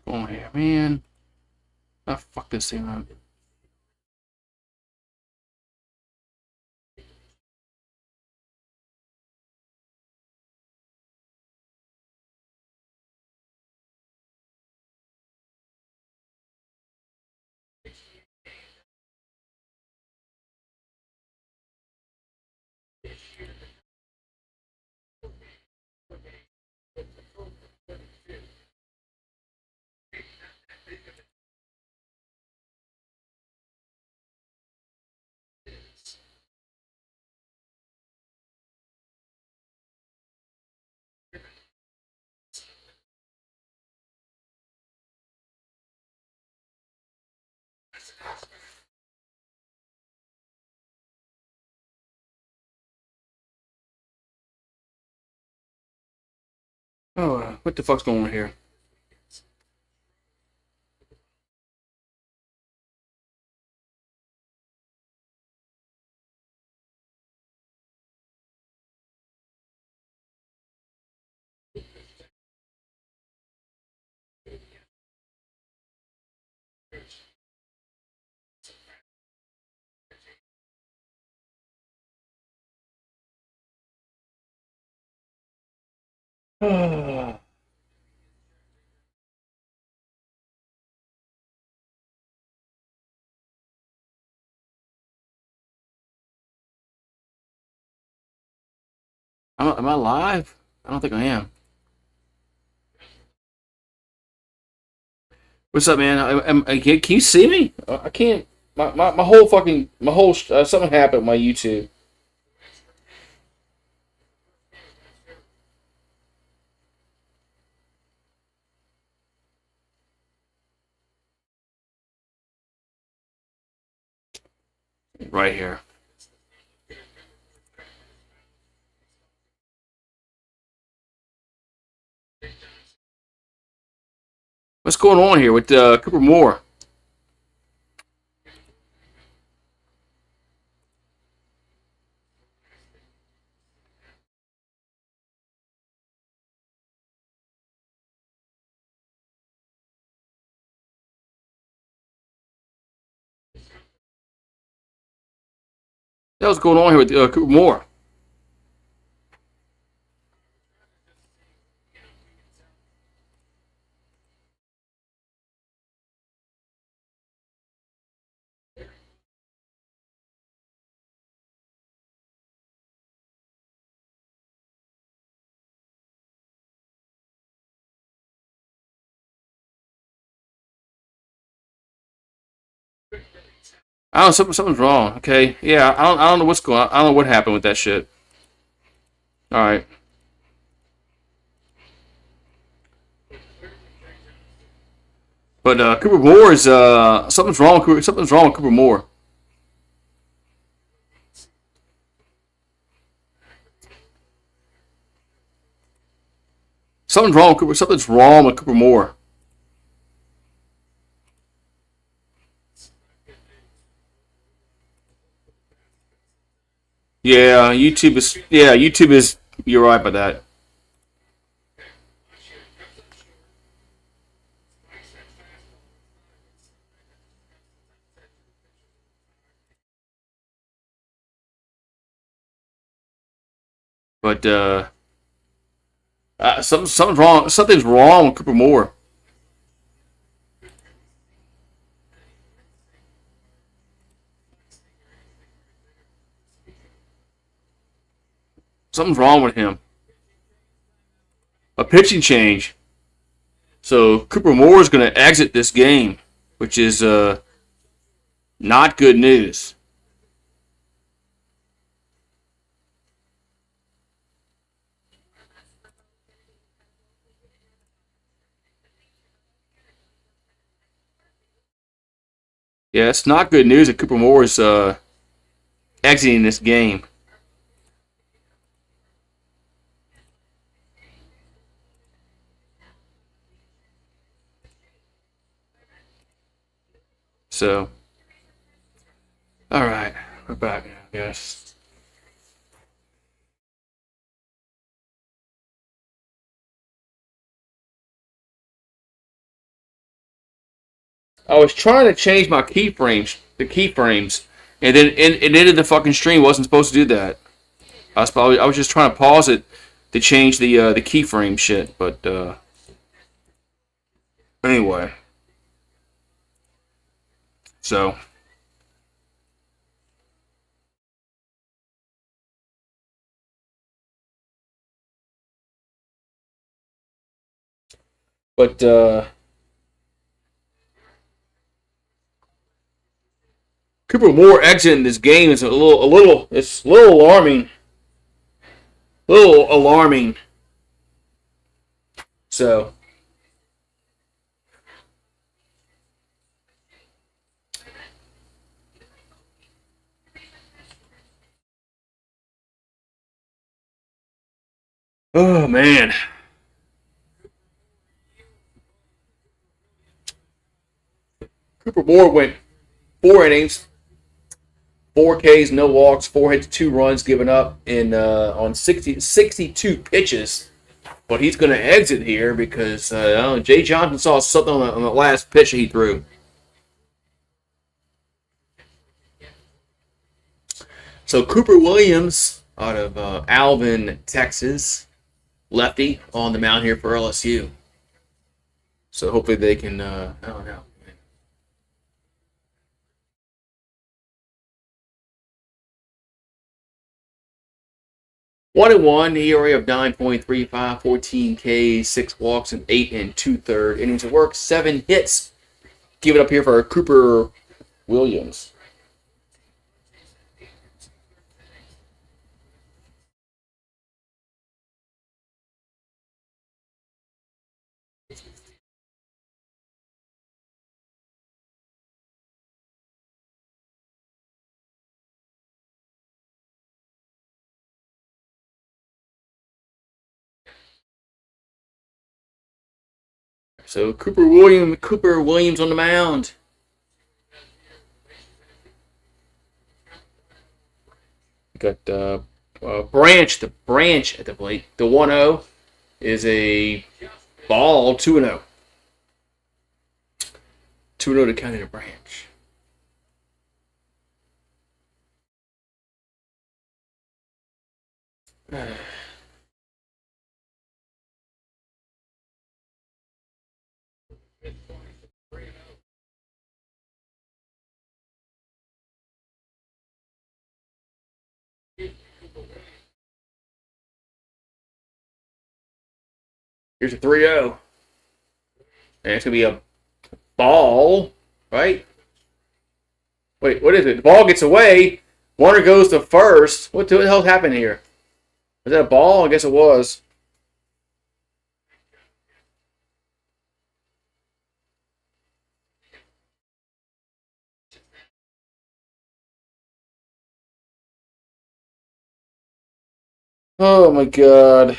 Come on here, man. Ah, fuck this thing up. Oh, what the fuck's going on here? I'm am I live? I don't think I am. What's up, man? Can you see me? I can't. My whole fucking my whole something happened with my YouTube. Right here. What's going on here with Cooper Moore? What's going on here with Cooper Moore? I don't know. Something's wrong. Okay. Yeah. I don't know what's going on. I don't know what happened with that shit. All right. But Cooper Moore is something's wrong. Something's wrong with Cooper Moore. Something's wrong with Cooper. Something's wrong with Cooper Moore. Yeah. YouTube is. Yeah. YouTube is. You're right about that. But something's wrong. Something's wrong with Cooper Moore. Something's wrong with him. A pitching change. So Cooper Moore is going to exit this game, which is not good news. Yeah, it's not good news that Cooper Moore is exiting this game. So, all right, we're back now. Yes. I was trying to change my keyframes, and then it ended the fucking stream. Wasn't supposed to do that. I was just trying to pause it to change the keyframe shit, but anyway. So, but Cooper Moore exiting this game is it's a little alarming. A little alarming. So, oh man. Cooper Moore went 4 innings, 4 Ks, no walks, 4 hits, 2 runs given up in on 62 pitches. But he's going to exit here because Jay Johnson saw something on the last pitch he threw. So Cooper Williams out of Alvin, Texas, lefty on the mound here for LSU. So hopefully they can, I don't know. 1-1, ERA of 9.35, 14 Ks, 6 walks, and 8 2/3 innings of work, 7 hits. Give it up here for Cooper Williams. So Cooper Williams on the mound. Got the branch at the plate. The 1-0 is a ball, 2-0. 2-0 to County to Branch. Here's a 3-0. And it's going to be a ball, right? Wait, what is it? The ball gets away. Warner goes to first. What the hell happened here? Was that a ball? I guess it was. Oh my god.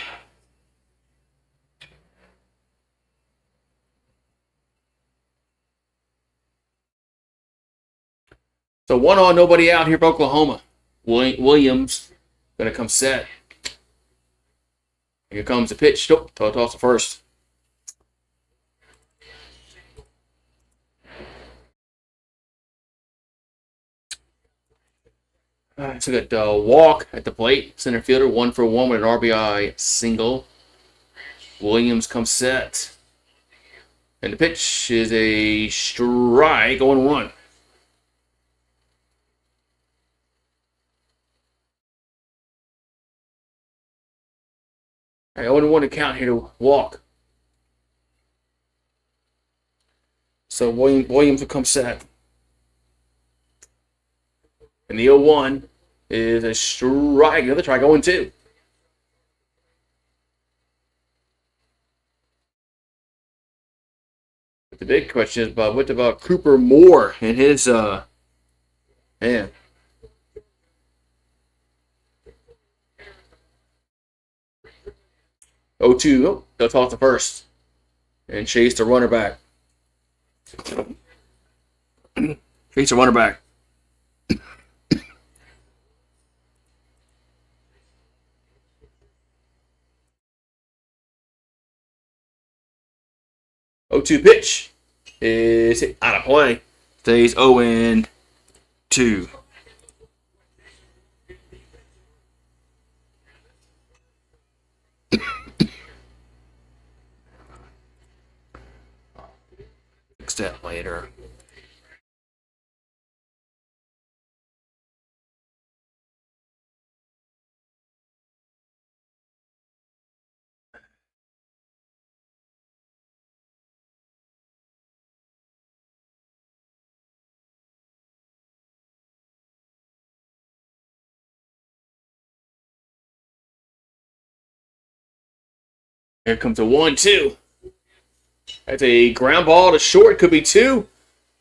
So 1-on, nobody out here for Oklahoma. Williams going to come set. Here comes the pitch. Nope, toss to first. So we got Walk at the plate. Center fielder, 1-for-1 with an RBI single. Williams comes set. And the pitch is a strike, 0-1. All right, 0-1 to count here to Walk. So Williams will come set. And the 0-1 is a strike. Another strike, 0-2. But the big question is what about Cooper Moore and his man. 0-2. Oh, they'll toss the first. And chase the runner back. Chase the runner back. 0-2 pitch is out of play. Stays 0-2. Fix that later. Here comes a 1-2. That's a ground ball to short. Could be 2.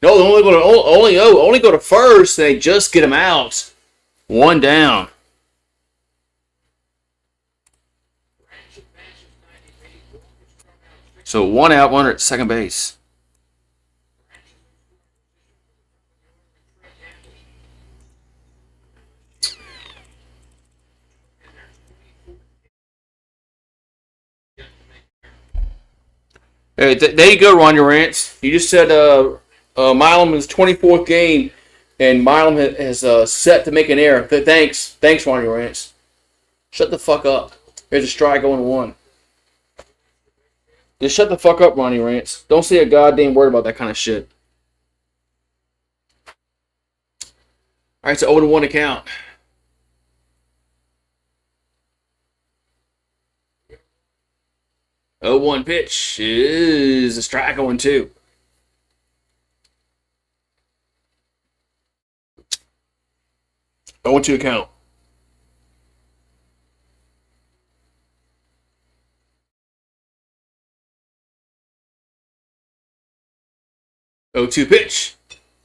No, they only go to first. They just get him out. 1 down. So 1 out, 1 at second base. Hey, there you go, Ron Urance. You just said Milam's 24th game, and Milam has set to make an error. Thanks, Ron Urance. Shut the fuck up. Here's a strike going 1. Just shut the fuck up, Ronnie Rants. Don't say a goddamn word about that kind of shit. All right, so 0-1 account. Oh, 1 pitch is a strike 0-2. Oh, 2 count. Oh, 2 pitch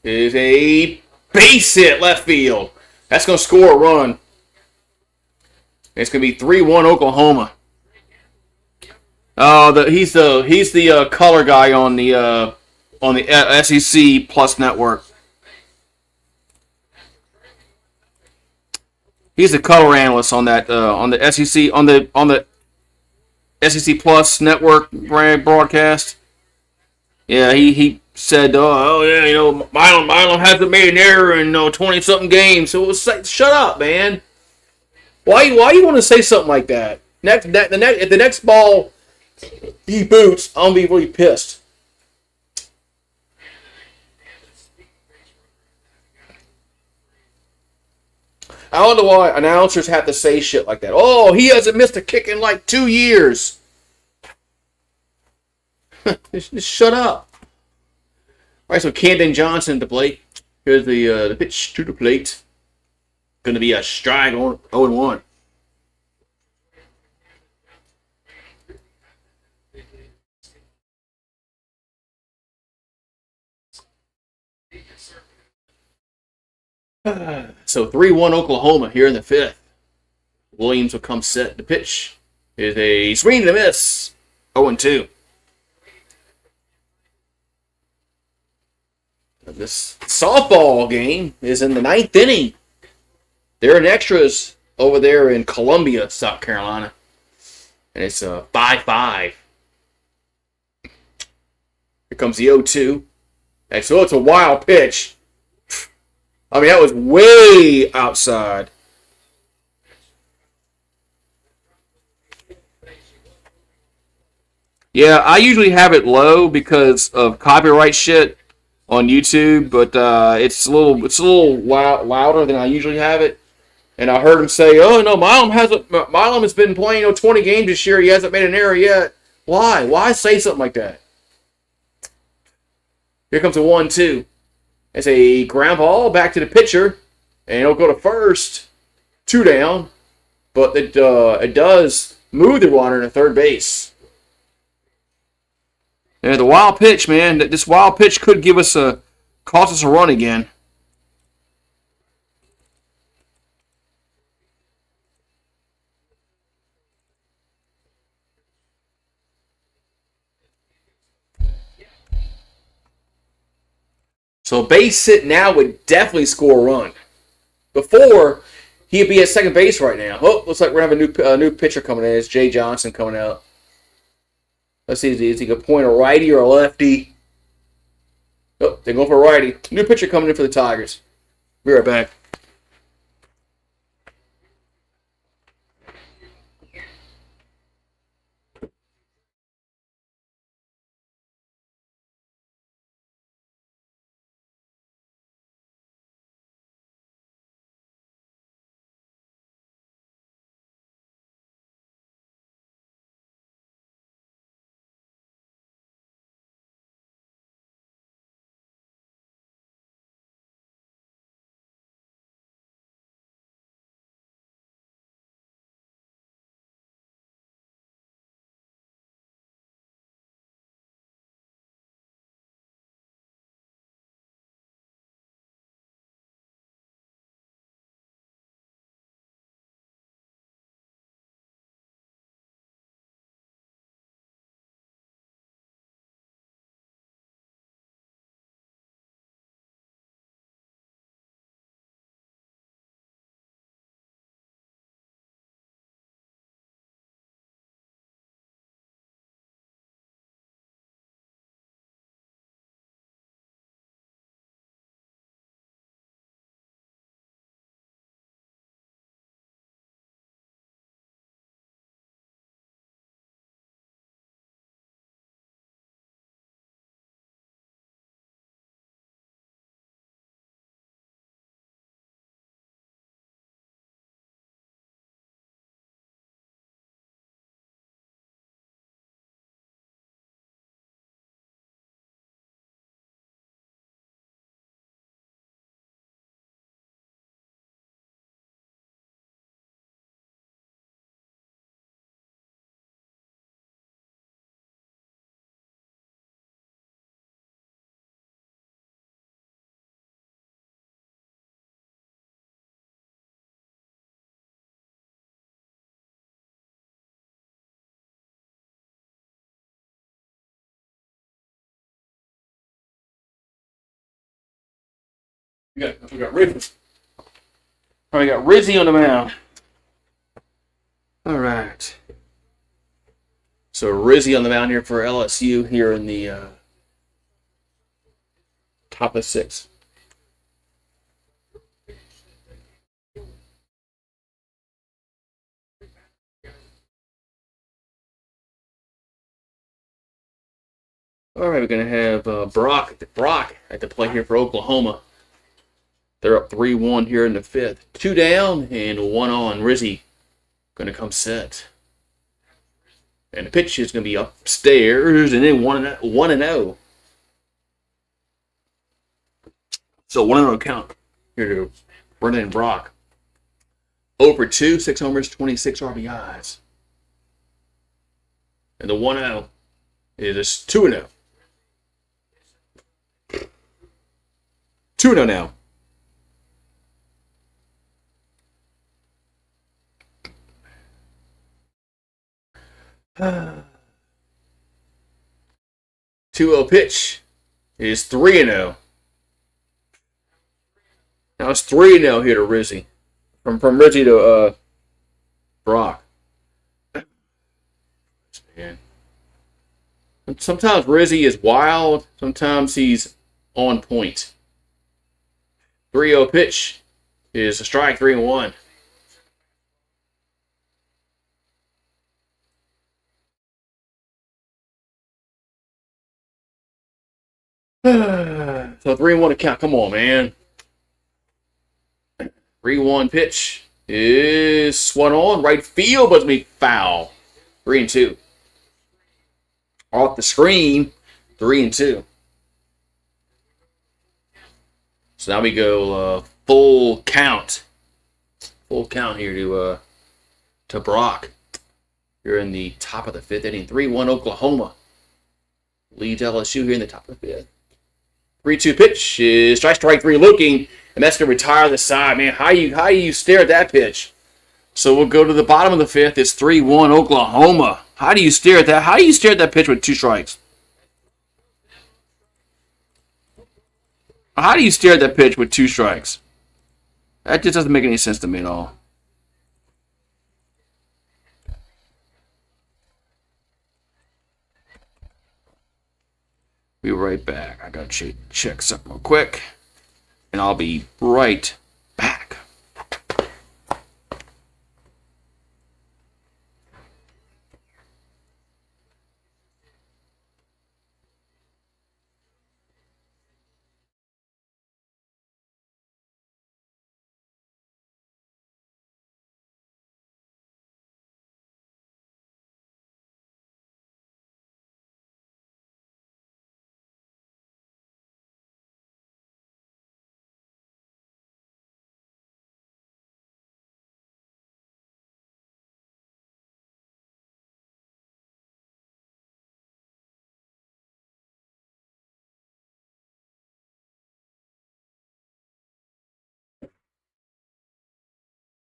is a base hit left field. That's going to score a run. It's going to be 3-1 Oklahoma. Oh, he's the color guy on the SEC Plus network. He's the color analyst on that on the SEC Plus network broadcast. Yeah, he said, oh yeah, Milam hasn't made an error in 20-something games. So it was like, shut up, man. Why you want to say something like that? If the next ball he boots, I'm gonna be really pissed. I don't know why announcers have to say shit like that. Oh, he hasn't missed a kick in like 2 years. Just shut up. All right, so Camden Johnson at the plate. Here's the pitch to the plate. Going to be a strike on 0-1. So 3-1 Oklahoma here in the 5th. Williams will come set. The pitch is a swing and a miss. 0-2. This softball game is in the 9th inning. They're in extras over there in Columbia, South Carolina. And it's 5-5. Here comes the 0-2. And so it's a wild pitch. I mean, that was way outside. Yeah, I usually have it low because of copyright shit on YouTube, but it's a little louder than I usually have it. And I heard him say, "Oh no, Milam has been playing 20 games this year. He hasn't made an error yet." Why? Why say something like that? Here comes a 1-2. It's a ground ball back to the pitcher, and it'll go to first. 2 down, but it does move the runner to third base. Yeah, the wild pitch, man. This wild pitch could cost us a run again. So a base hit now would definitely score a run. Before, he'd be at second base right now. Oh, looks like we're having a new pitcher coming in. It's Jay Johnson coming out. Let's see, is he going to point a righty or a lefty? Oh, they go for a righty. New pitcher coming in for the Tigers. Be right back. We got Rizzy. All right, we got Rizzy on the mound. All right. So Rizzy on the mound here for LSU here in the top of 6. All right, we're going to have Brock at the plate here for Oklahoma. They're up 3-1 here in the 5th. 2 down and 1 on. Rizzy going to come set. And the pitch is going to be upstairs and then 1-0. So 1-0 count here to Brendan Brock. 0 for 2, 6 homers, 26 RBIs. And the 1-0 is 2-0. 2-0 now. Uh, 2-0 pitch is 3-0. Now it's 3-0 here to Rizzy. From Rizzy to Brock. Man. Sometimes Rizzy is wild. Sometimes he's on point. 3-0 pitch is a strike, 3-1. So 3-1 to count. Come on, man. 3-1 pitch is swung on right field, but it's going to be foul. 3-2. Off the screen, 3-2. So now we go full count. Full count here to Brock. You're in the top of the 5th inning. 3-1 Oklahoma. Leads LSU here in the top of the 5th. 3-2 pitch is strike 3 looking, and that's going to retire the side. Man, how you stare at that pitch? So we'll go to the bottom of the 5th. It's 3-1 Oklahoma. How do you stare at that? How do you stare at that pitch with 2 strikes? How do you stare at that pitch with 2 strikes? That just doesn't make any sense to me at all. Be right back. I gotta check something real quick, and I'll be right back.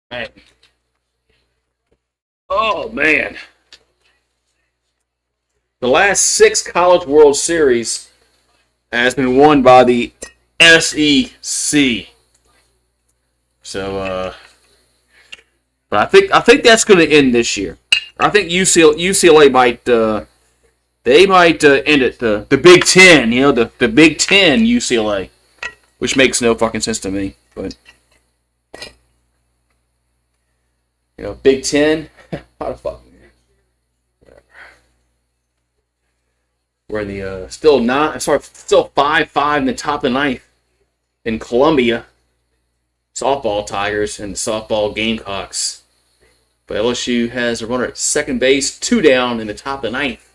Hey. Oh man, the last 6 College World Series has been won by the SEC. So, but I think that's going to end this year. I think UCLA might end it the Big Ten. You know, the Big Ten UCLA, which makes no fucking sense to me. But you know, Big Ten, how the fuck? We're in the still 5-5 in the top of the ninth in Columbia. Softball Tigers and the softball Gamecocks. But LSU has a runner at second base, 2 down in the top of the ninth.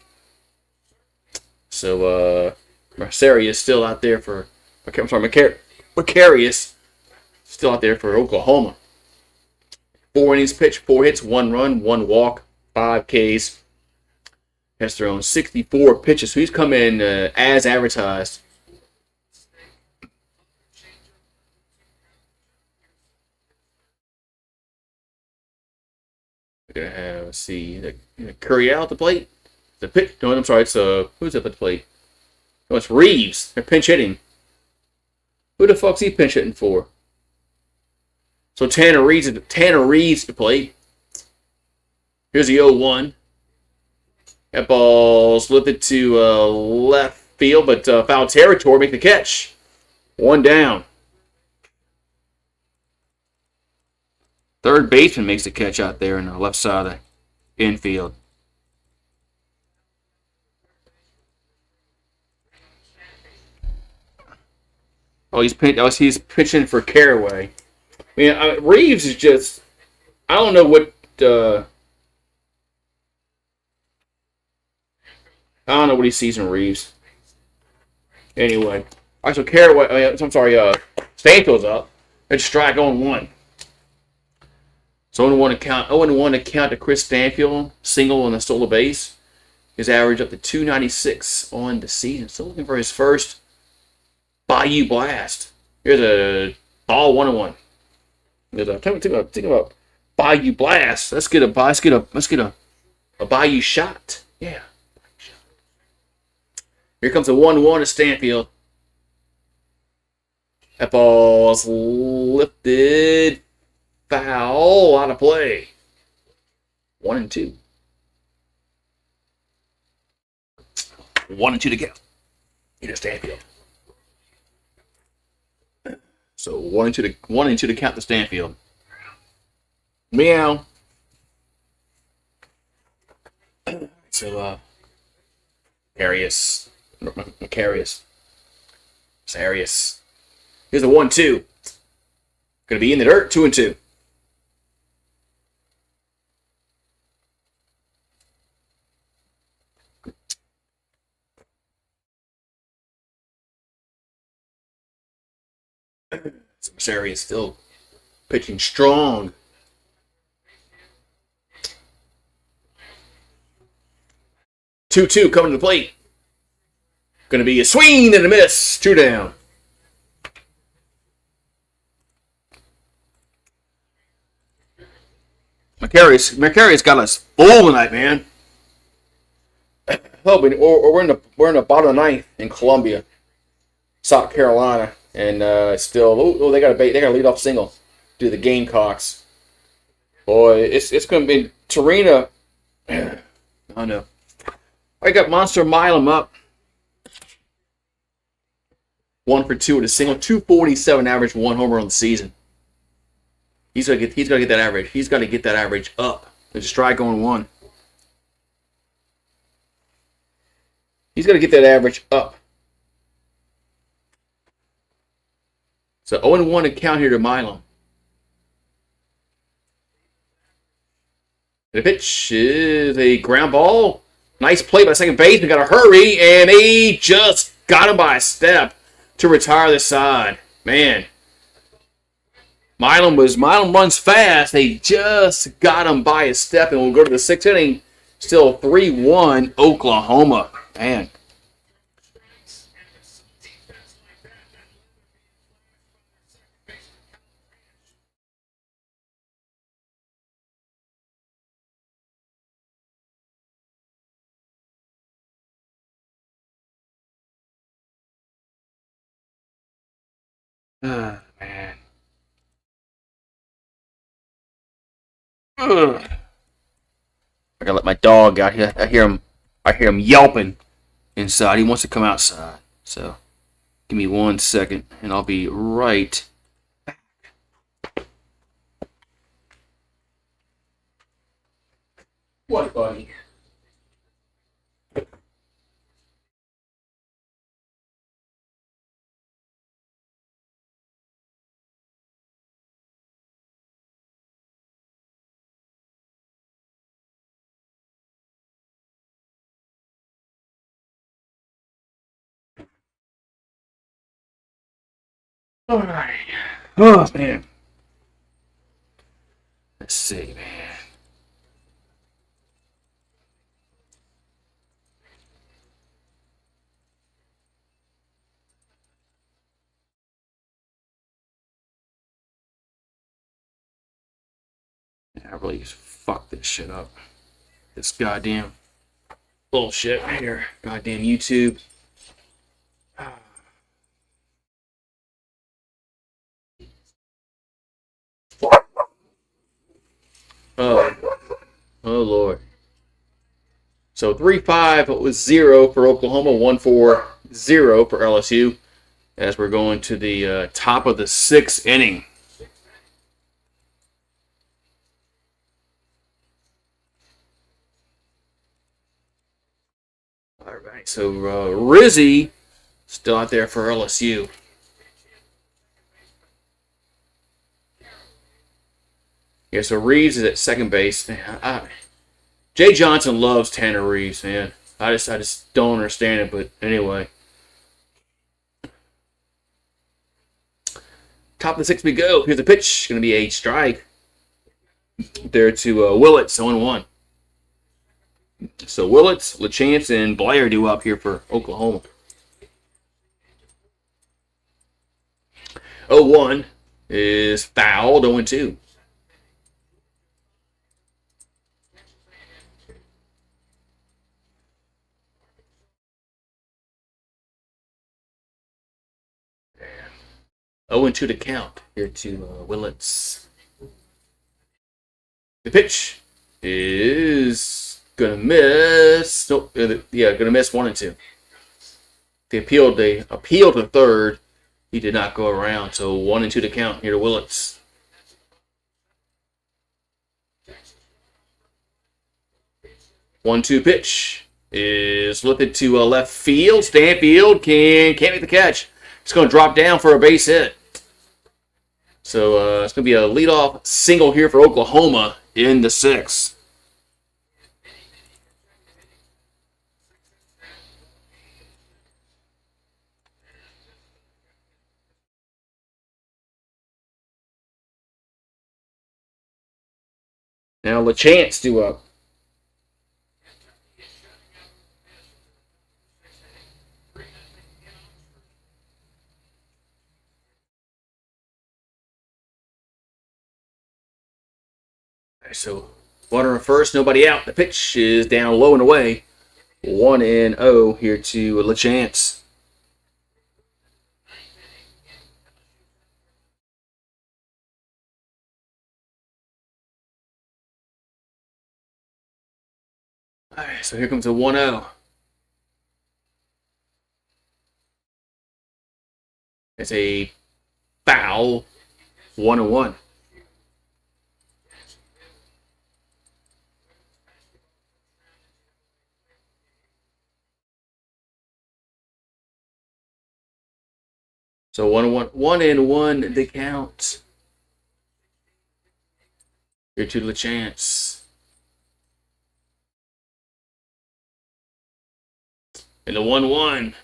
So Merceria is still out there for. Macarius still out there for Oklahoma. 4 innings pitched, 4 hits, 1 run, 1 walk, 5 Ks. Has thrown 64 pitches, so he's come in as advertised. We're gonna have, let's see, Curry out at the plate. The pitch. No, I'm sorry. It's who's up at the plate? No, it's Reeves. They're pinch hitting. Who the fuck's he pinch hitting for? So Tanner Reeves at the plate. Here's the 0-1. That ball's lifted to left field, but foul territory. Make the catch. 1 down. Third baseman makes the catch out there on the left side of the infield. Oh, he's pitching for Caraway. I mean, Reeves is just. I don't know what. I don't know what he sees in Reeves. Anyway, all right. So Caraway. I'm sorry. Stanfield's up. It's strike on 1. So 0-1 to count to Chris Stanfield, single on the solo base. His average up to 296 on the season. Still looking for his first Bayou Blast. Here's a ball 1-1. Think about Bayou Blast. Let's get a Bayou shot. Yeah. Here comes a 1-1 to Stanfield. That ball's lifted. Foul out of play. 1-2. 1-2 to go. In Stanfield. So 1-2 to count the Stanfield. Meow. So Macarius. Here's a 1-2. Gonna be in the dirt. 2-2. So Macarius still pitching strong. Two coming to the plate. Going to be a swing and a miss. 2 down. Macarius got us full tonight, man. Oh, we're in the bottom of the ninth in Columbia, South Carolina, and still. They got a lead off single. Do the Gamecocks. Boy, it's going to be Tarina. I don't know. I got Monster Milam up. 1 for 2 with a single, 247 average, 1 homer on the season. He's got to get that average. He's got to get that average up. There's a strike on 1. He's got to get that average up. So 0-1 to count here to Milam. The pitch is a ground ball. Nice play by second baseman. Got to hurry, and he just got him by a step to retire the side. Man, Milam runs fast. They just got him by a step, and we'll go to the 6th inning. Still 3-1 Oklahoma. Man. Man. Ugh. I gotta let my dog out here. I hear him yelping inside. He wants to come outside. So give me 1 second and I'll be right back. What, buddy? All right. Oh, man. Let's see, man. I really just fucked this shit up. This goddamn bullshit here. Goddamn YouTube. Oh, oh Lord. So 3-5 was 0 for Oklahoma, 1-4-0 for LSU. As we're going to the top of the 6th inning. All right, so Rizzi still out there for LSU. Yeah, so Reeves is at second base. Jay Johnson loves Tanner Reeves, man. I just don't understand it, but anyway. Top of the 6th we go. Here's the pitch. Going to be a strike. There to Willits, 0-1. So Willits, LaChance, and Blair do up here for Oklahoma. 0-1 is fouled, 0-2. Oh, and 2 to count here to Willits. The pitch is gonna miss. Nope, gonna miss 1 and 2. They appealed to third. He did not go around, so 1 and 2 to count here to Willits. One-two pitch is lifted to left field. Stanfield can't make the catch. It's going to drop down for a base hit. So it's going to be a leadoff single here for Oklahoma in the 6th. Now LaChance due up. So, runner at first, nobody out. The pitch is down low and away. 1-0 here to LaChance. All right, so here comes a 1-0. It's a foul. 1-1. So 1-1. 1-1 the count. Here to the chance. And the 1-1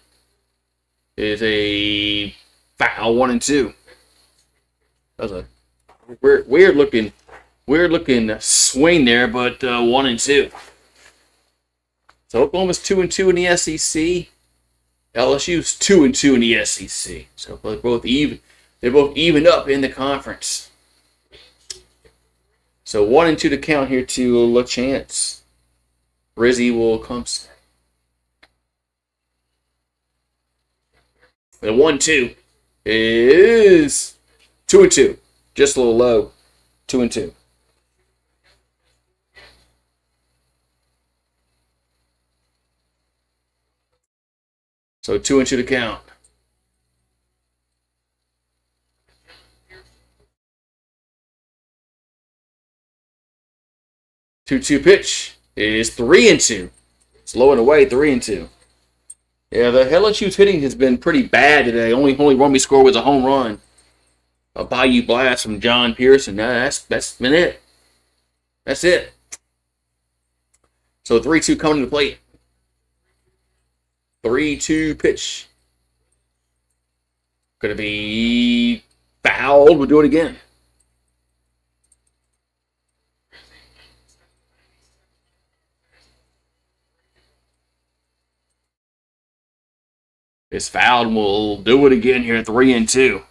is a foul. 1-2. That was a weird looking swing there, but 1-2. So Oklahoma's 2-2 in the SEC. LSU's 2-2 in the SEC. So they're both even. They're both even up in the conference. So 1-2 to count here to LaChance. Rizzy will come. The 1-2 is 2-2. Just a little low. 2-2. So 2-2 to count. Two pitch is 3-2. It's low and away, 3-2. Yeah, the LSU's hitting has been pretty bad today. Only run we scored was a home run. A Bayou Blast from John Pearson. That's been it. That's it. So 3-2 coming to the plate. 3-2 pitch. Gonna be fouled. We'll do it again. It's fouled, and we'll do it again here. 3-2.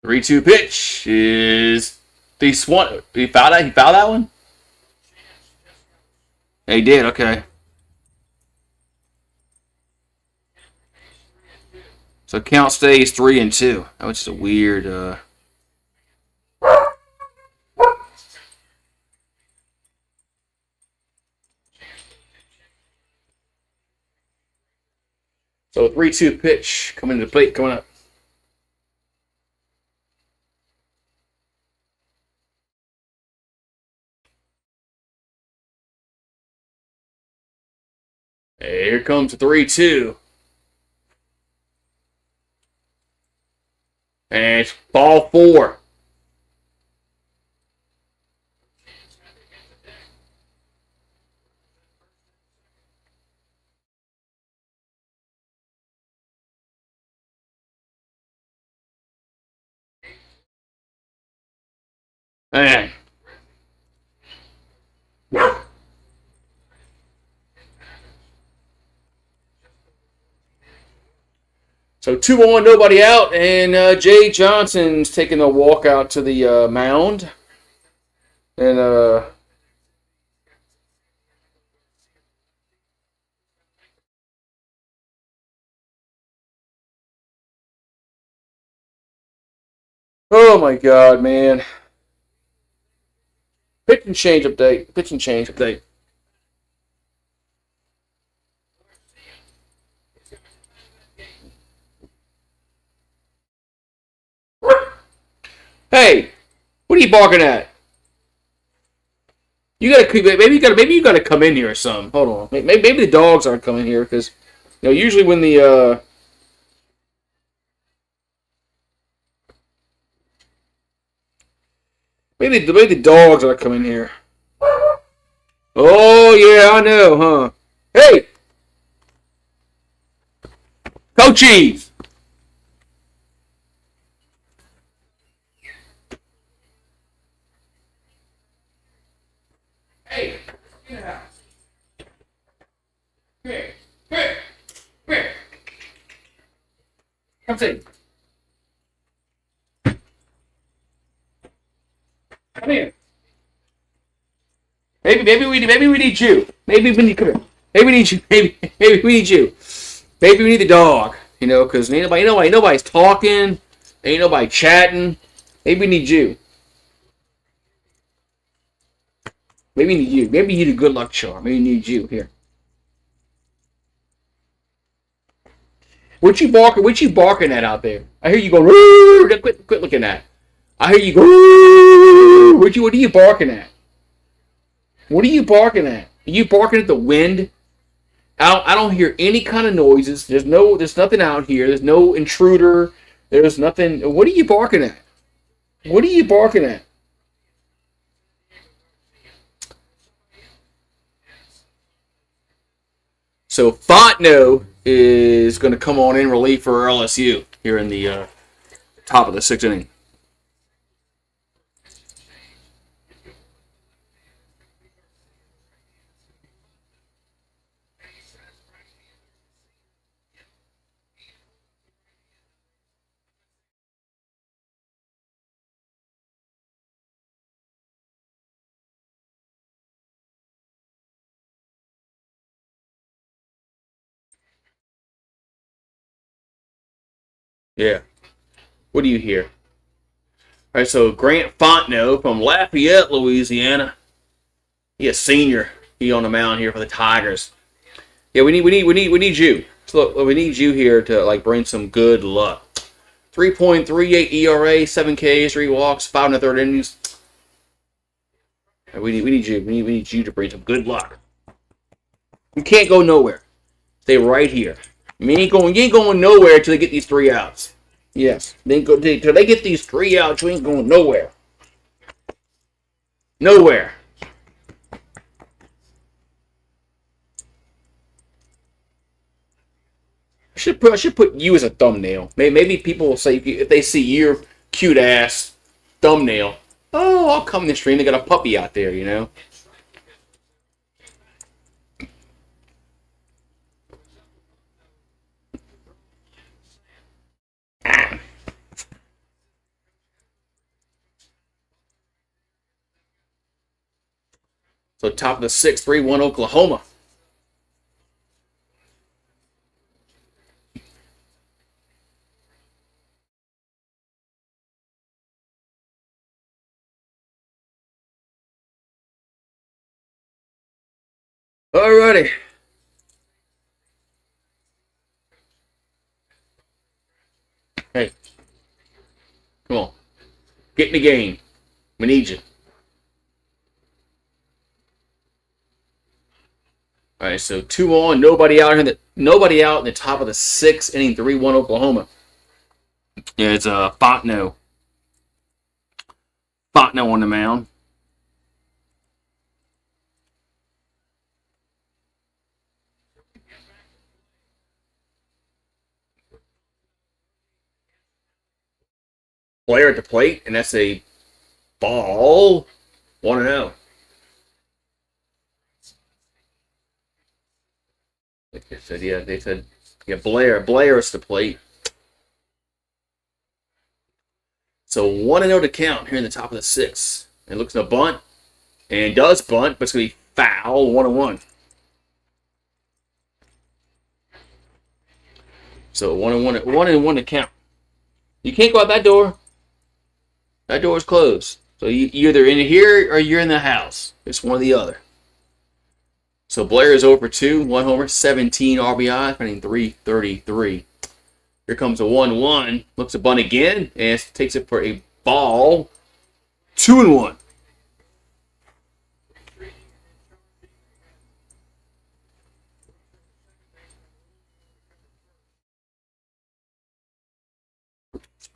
Three-two pitch is the Swan. Did he foul that? He fouled that one? He did. Okay. So count stays 3-2. That was just a weird. So 3-2 pitch coming to the plate, coming up. Here comes 3-2. And it's ball 4. Man. So 2-1, nobody out, and Jay Johnson's taking a walk out to the mound. And oh my God, man. Pitch and change update. Hey, what are you barking at? You gotta maybe you gotta come in here or something. Hold on, maybe the dogs aren't coming here because usually when the maybe the dogs aren't coming here. Oh yeah, I know, huh? Hey, Coachies. Hey, get out. Come here. Come see. Come here. Maybe we need you. Maybe we need come here. Maybe we need you. Maybe we need you. Maybe we need the dog. Because nobody's talking, Ain't nobody chatting. Maybe we need you. Maybe we need you. Maybe you need a good luck charm. Maybe we need you here. What you barking at out there? I hear you go. Quit looking at. I hear you go. What are you barking at? What are you barking at? Are you barking at the wind? I don't hear any kind of noises. There's nothing out here. There's no intruder. There's nothing. What are you barking at? What are you barking at? So Fontenot is going to come on in relief for LSU here in the top of the 6th inning. Yeah. What do you hear? All right, so Grant Fontenot from Lafayette, Louisiana. He a senior. He on the mound here for the Tigers. Yeah, we need you. So look, we need you here to bring some good luck. 3.38 ERA, 7 Ks, 3 walks, 5 1/3 innings. We need you. We need you to bring some good luck. You can't go nowhere. Stay right here. You ain't going nowhere until they get these 3 outs. Yes, till they get these 3 outs. You ain't going nowhere. Nowhere. I should put you as a thumbnail. Maybe people will say if they see your cute ass thumbnail, oh, I'll come in the stream. They got a puppy out there, you know. So top of the 6th, 3-1 Oklahoma. Alrighty. Hey. Come on. Get in the game. We need you. Alright, so 2 on, nobody out here. Nobody out in the top of the 6th inning, 3-1 Oklahoma. Yeah, it's Fontenot. Fontenot on the mound. Blair at the plate, and that's a ball. 1-0. Like they said, Blair's the plate. So 1-0 to count here in the top of the 6th. It looks to bunt, and does bunt, but it's going to be foul. 1-1. So 1-1 to count. You can't go out that door. That door is closed. So you're either in here or you're in the house. It's one or the other. So Blair is 0 for 2, 1 homer, 17 RBI, finding 333. Here comes a 1-1. Looks a bunt again and takes it for a ball. 2-1.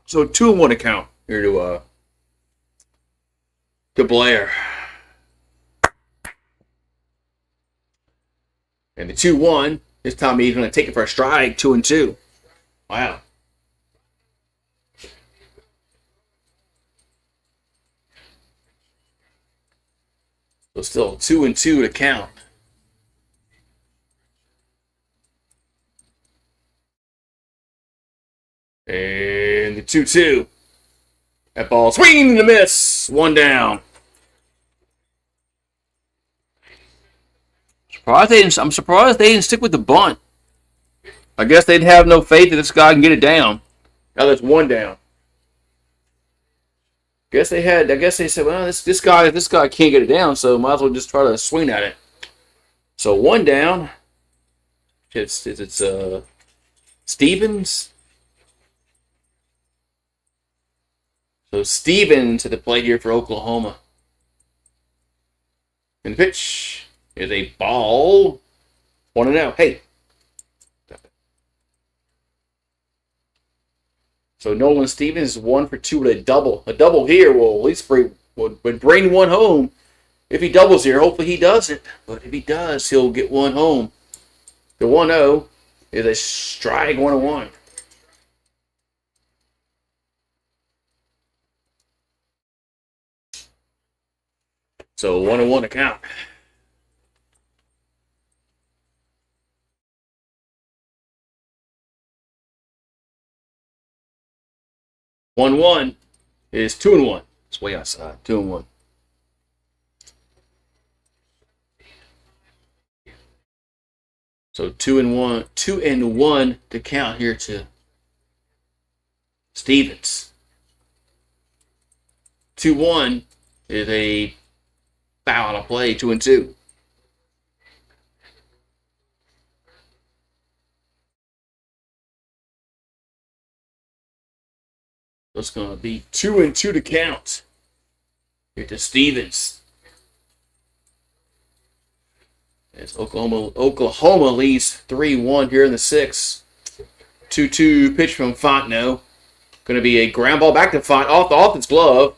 So 2-1 account here to Blair. And the 2-1, this time he's going to take it for a strike, 2-2. Wow. So still 2-2 to count. And the 2-2. That ball swinging and a miss. 1 down. I'm surprised they didn't stick with the bunt. I guess they'd have no faith that this guy can get it down. Now that's 1 down. I guess they said, well, this guy can't get it down, so might as well just try to swing at it. So one down. It's Stevens. So Stevens to the plate here for Oklahoma. And the pitch is a ball. 1-0. Hey. So Nolan Stevens is 1 for 2 with a double. A double here will at least would bring one home. If he doubles here, hopefully he doesn't. But if he does, he'll get one home. The 1-0 is a strike 1-1. So 1-1 to count. One is 2-1. It's way outside. 2-1. So 2-1. 2-1 to count here to Stevens. 2-1 is a foul on a play. 2-2. It's going to be 2-2 to count. Here to Stevens. As Oklahoma leads 3-1 here in the 6th. 2-2 pitch from Fontenot. Going to be a ground ball back to Font off the offense glove.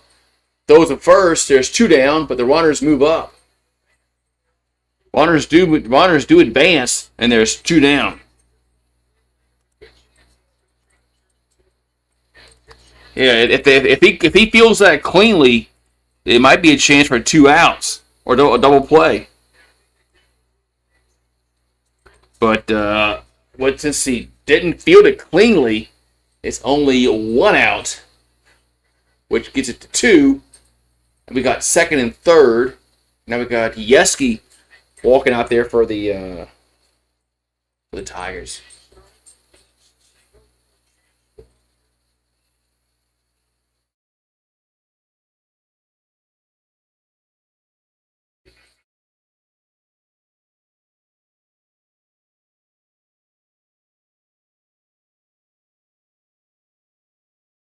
Those at first, there's 2 down, but the runners move up. Runners do advance, and there's 2 down. Yeah, if he feels that cleanly, it might be a chance for 2 outs or a double play. But since he didn't field it cleanly, it's only 1 out, which gets it to 2. And we got second and third. Now we got Yeski walking out there for the Tigers.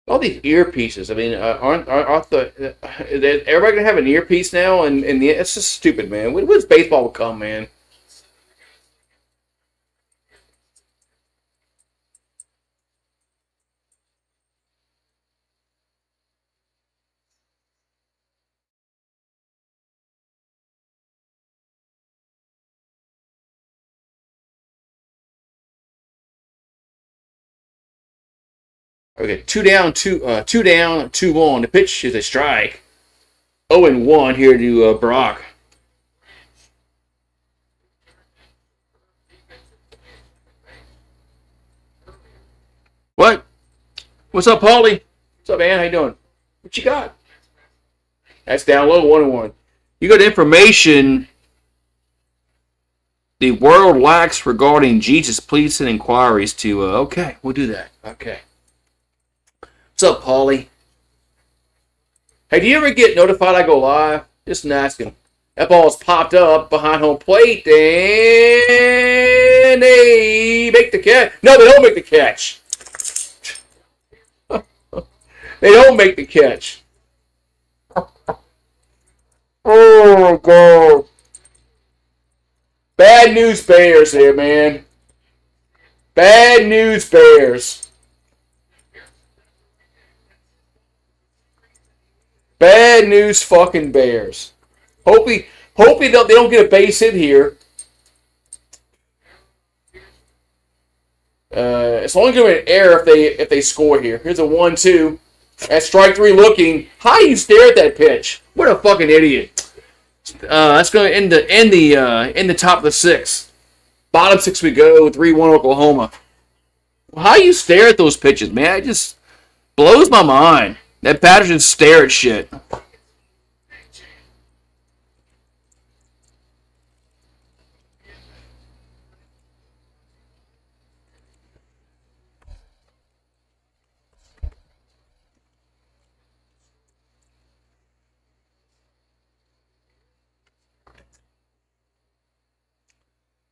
All these earpieces. I mean, aren't everybody gonna have an earpiece now? And it's just stupid, man. When's baseball will come, man? Okay, 2 down, 2 down, 2-1. The pitch is a strike. 0-1 here to Brock. What? What's up, Paulie? What's up, man? How you doing? What you got? That's down low, 1-1. You got information the world lacks regarding Jesus. Please send inquiries to. Okay, we'll do that. Okay. What's up, Paulie? Hey, do you ever get notified I go live? Just asking. That ball's popped up behind home plate, and they make the catch. No, they don't make the catch. They don't make the catch. Oh, my God. Bad news Bears here, man. Bad news Bears. Bad news fucking Bears. Hopefully they don't get a base hit here. It's only going to be an error if they score here. Here's a 1-2. At strike 3 looking. How you stare at that pitch? What a fucking idiot. That's going to end the top of the 6th. Bottom 6 we go. 3-1 Oklahoma. How you stare at those pitches, man? It just blows my mind. That batter should stare at shit.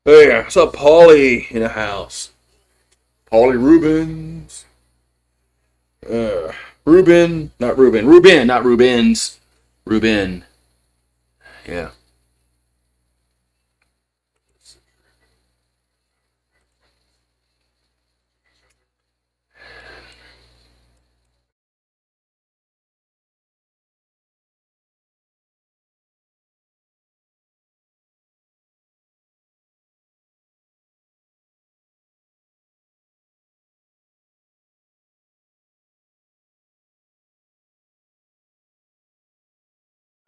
Hey, what's up, Paulie in the house? Paulie Rubens. Uh, Ruben, not Ruben. Ruben, not Rubens. Ruben. Yeah.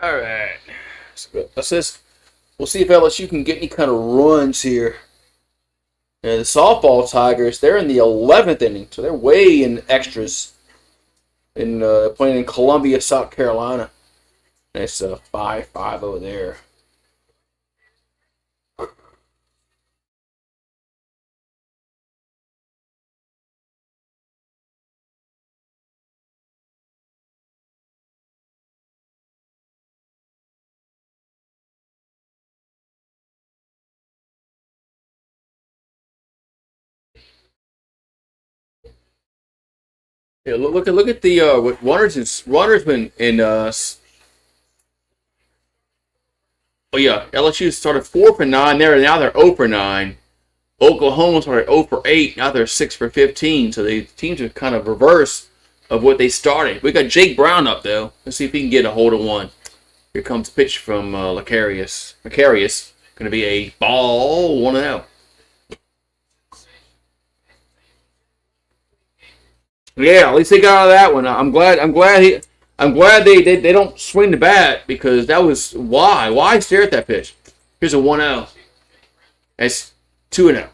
All right. Let's just, we'll see if LSU can get any kind of runs here. And the softball Tigers, they're in the 11th inning, so they're way in extras in playing in Columbia, South Carolina. It's 5-5 over there. Yeah, look at the what runners been in oh yeah, LSU started 4 for 9 there, and now they're 0 for 9. Oklahoma started 0 for 8, now they're 6 for 15. So the teams are kind of reverse of what they started. We got Jake Brown up though. Let's see if he can get a hold of one. Here comes a pitch from Licarius. Licarius going to be a ball 1-0. Yeah, at least they got out of that one. I'm glad they don't swing the bat because that was why stare at that pitch. Here's a 1-0. That's 2-0.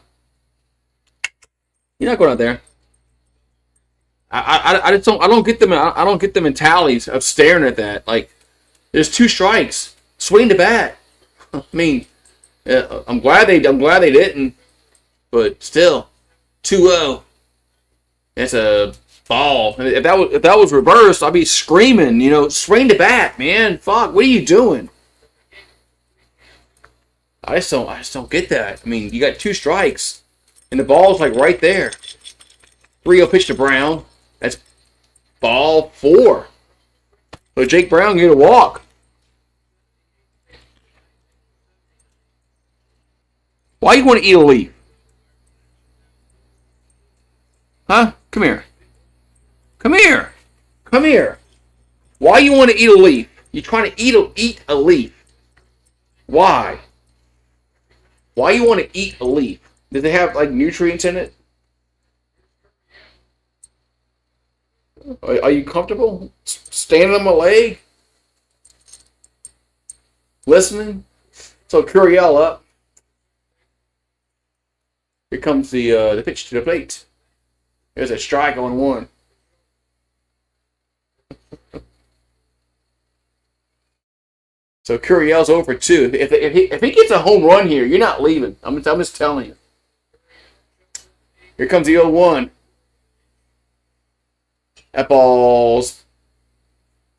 You're not going out there. I just don't get them in tallies of staring at that. Like there's 2 strikes. Swing the bat. I mean, I'm glad they didn't, but still 2-0. That's a ball. If that was reversed, I'd be screaming. Swing the bat, man. Fuck, what are you doing? I just don't get that. I mean, you got 2 strikes, and the ball's like right there. 3-0 pitch to Brown. That's ball 4. So Jake Brown get a walk. Why you want to eat a leaf? Huh? Come here. Come here. Come here. Why you want to eat a leaf? You're trying to eat a leaf. Why? Why you want to eat a leaf? Does it have like nutrients in it? Are you comfortable standing on my leg? Listening? So Curiel up. Here comes the pitch to the plate. There's a strike on 1. So Curiel's over 2. If he gets a home run here, you're not leaving. I'm just telling you. Here comes the 0-1. That ball's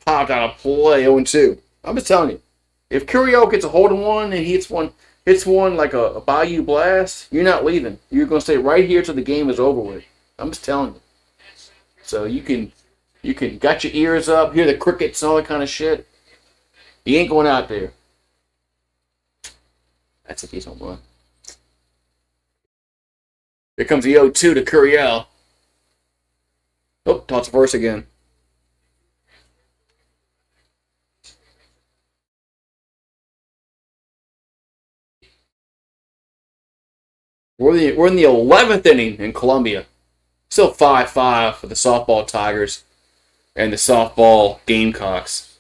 popped out of play. 0-2. I'm just telling you. If Curiel gets a hold of one and he hits one like a Bayou Blast, you're not leaving. You're gonna stay right here till the game is over with. I'm just telling you. So you can got your ears up, hear the crickets and all that kind of shit. He ain't going out there. That's a decent one. Here comes the 0-2 to Curiel. Oh, toss first again. We're in the 11th inning in Columbia. Still 5-5 for the softball Tigers and the softball Gamecocks.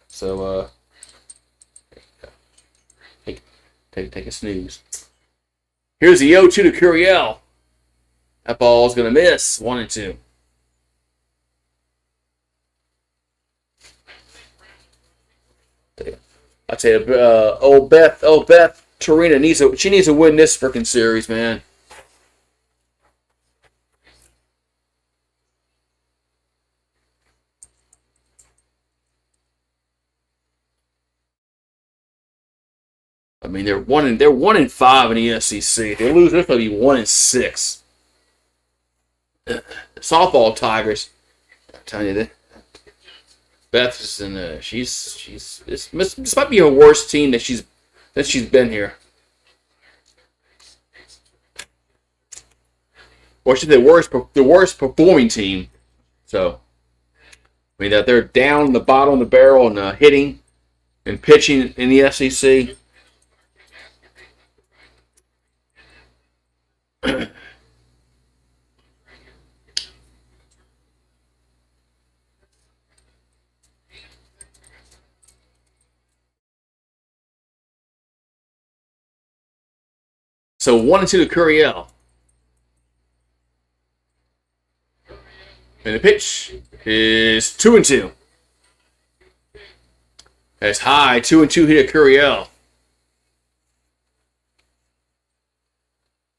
So take a snooze. Here's the 0-2 to Curiel. That ball's gonna miss. 1-2. I tell you, old Beth Torina needs to win this freaking series, man. I mean, they're 1-5 in the SEC. If they lose, they're going to be 1-6. Softball Tigers. I'm telling you that. Beth is in. She's. This might be her worst team that she's been here. Or should the worst performing team. So, I mean that they're down the bottom of the barrel and hitting and pitching in the SEC. So 1-2 to Curiel. And the pitch is 2-2. That's high. 2-2 hit at Curiel.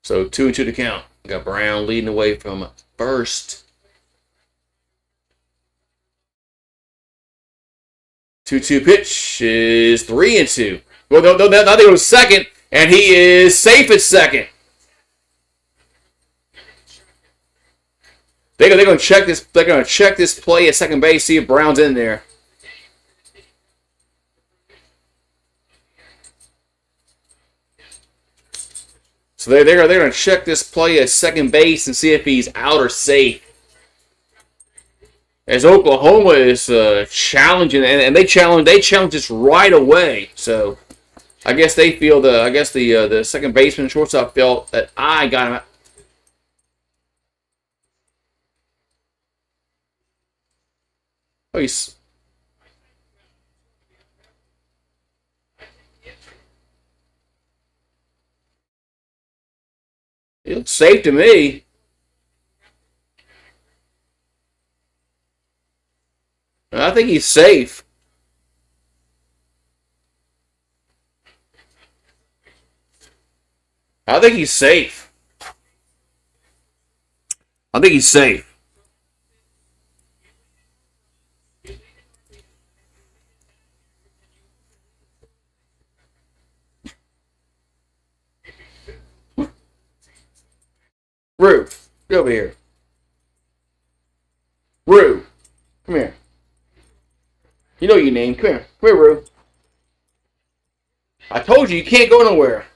So 2-2 to count. Got Brown leading away from first. 2-2 pitch is 3-2. Well, no, I think it was second, and he is safe at second. They're going to check this. They're going to check this play at second base, see if Brown's in there. So they're going to check this play at second base and see if he's out or safe. As Oklahoma is challenging, and they challenge this right away. So I guess they feel the second baseman and shortstop felt that I got him out. Oh, he looks safe to me. I think he's safe. I think he's safe. I think he's safe. Rue, get over here. Rue, come here. You know your name. Come here. Come here, Rue. I told you can't go nowhere.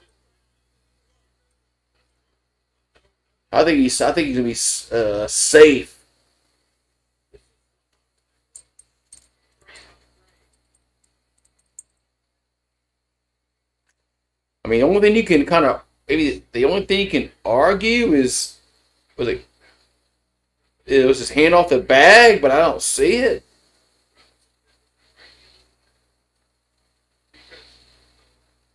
I think he's gonna be safe. I mean, the only thing you can the only thing you can argue is it was his hand off the bag, but I don't see it.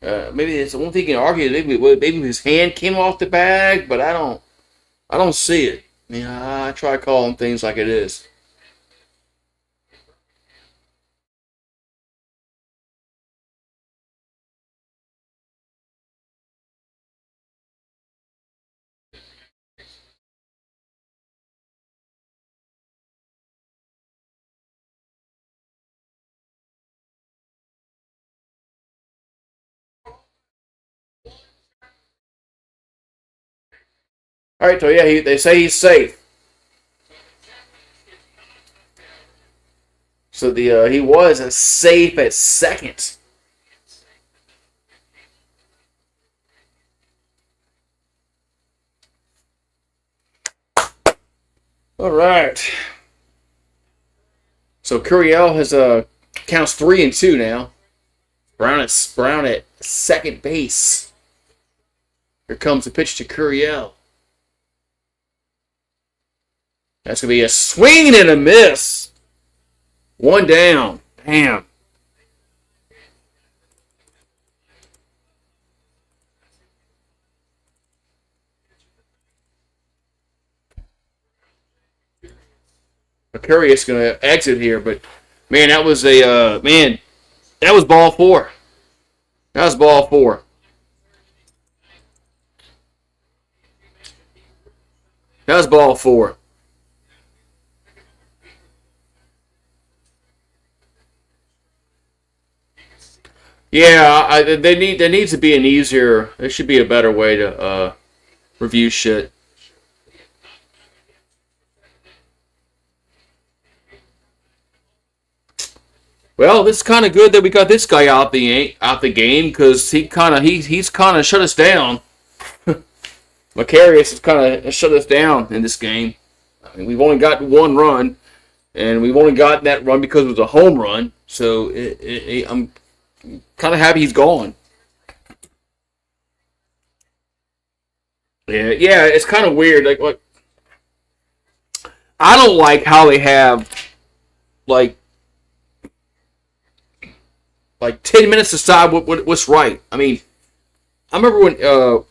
Maybe it's the only thing you can argue. Maybe his hand came off the bag, but I don't see it. I mean, I try calling things like it is. All right, so yeah, they say he's safe. So he was safe at second. All right. So Curiel has counts 3-2 now. Brown at second base. Here comes the pitch to Curiel. That's going to be a swing and a miss. One down. Damn. Curious going to exit here, but man, that was that was ball four. That was ball four. That was ball four. Yeah, there needs to be an easier. There should be a better way to review shit. Well, this is kind of good that we got this guy out the game because he's kind of shut us down. Macarius has kind of shut us down in this game. I mean, we've only got one run, and we've only got that run because it was a home run. So I'm kind of happy he's gone. Yeah, it's kind of weird. Like, I don't like how they have like 10 minutes to decide what's right. I mean, I remember when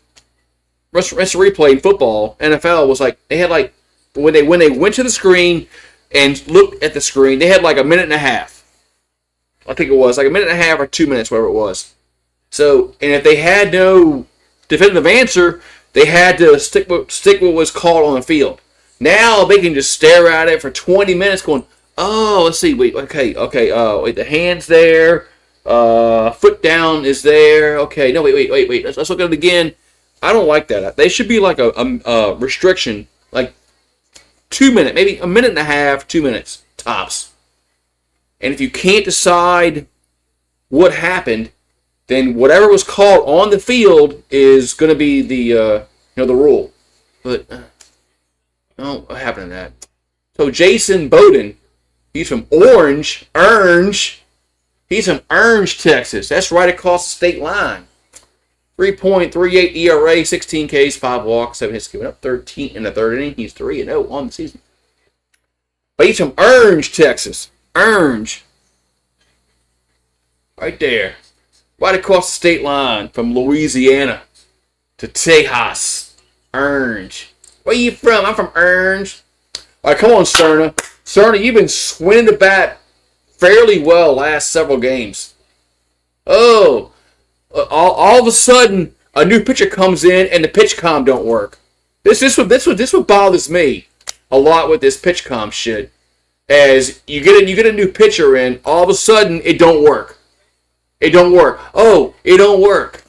referee in football, NFL was like they had like when they went to the screen and looked at the screen, they had like a minute and a half. I think it was like a minute and a half or 2 minutes, whatever it was. So, and if they had no definitive answer, they had to stick what was called on the field. Now they can just stare at it for 20 minutes, going, "Oh, let's see, wait, okay, wait, the hand's there, foot down is there, okay, no, wait, let's look at it again." I don't like that. They should be like a restriction, like 2 minutes, maybe a minute and a half, 2 minutes tops. And if you can't decide what happened, then whatever was called on the field is going to be the rule. But what happened to that? So Jason Bowden, he's from Orange. He's from Orange, Texas. That's right across the state line. 3.38 ERA, 16 Ks, 5 walks, 7 hits, giving up 13 in the third inning. He's 3-0 on the season. But he's from Orange, Texas. Orange. Right there. Right across the state line from Louisiana to Tejas. Orange. Where you from? I'm from Orange. All right, come on, Cerna. Cerna, you've been swinging the bat fairly well last several games. Oh, all of a sudden, a new pitcher comes in and the pitch comm don't work. This what bothers me a lot with this pitch comm shit. As you get a new pitcher in, all of a sudden it don't work. It don't work. Oh, it don't work.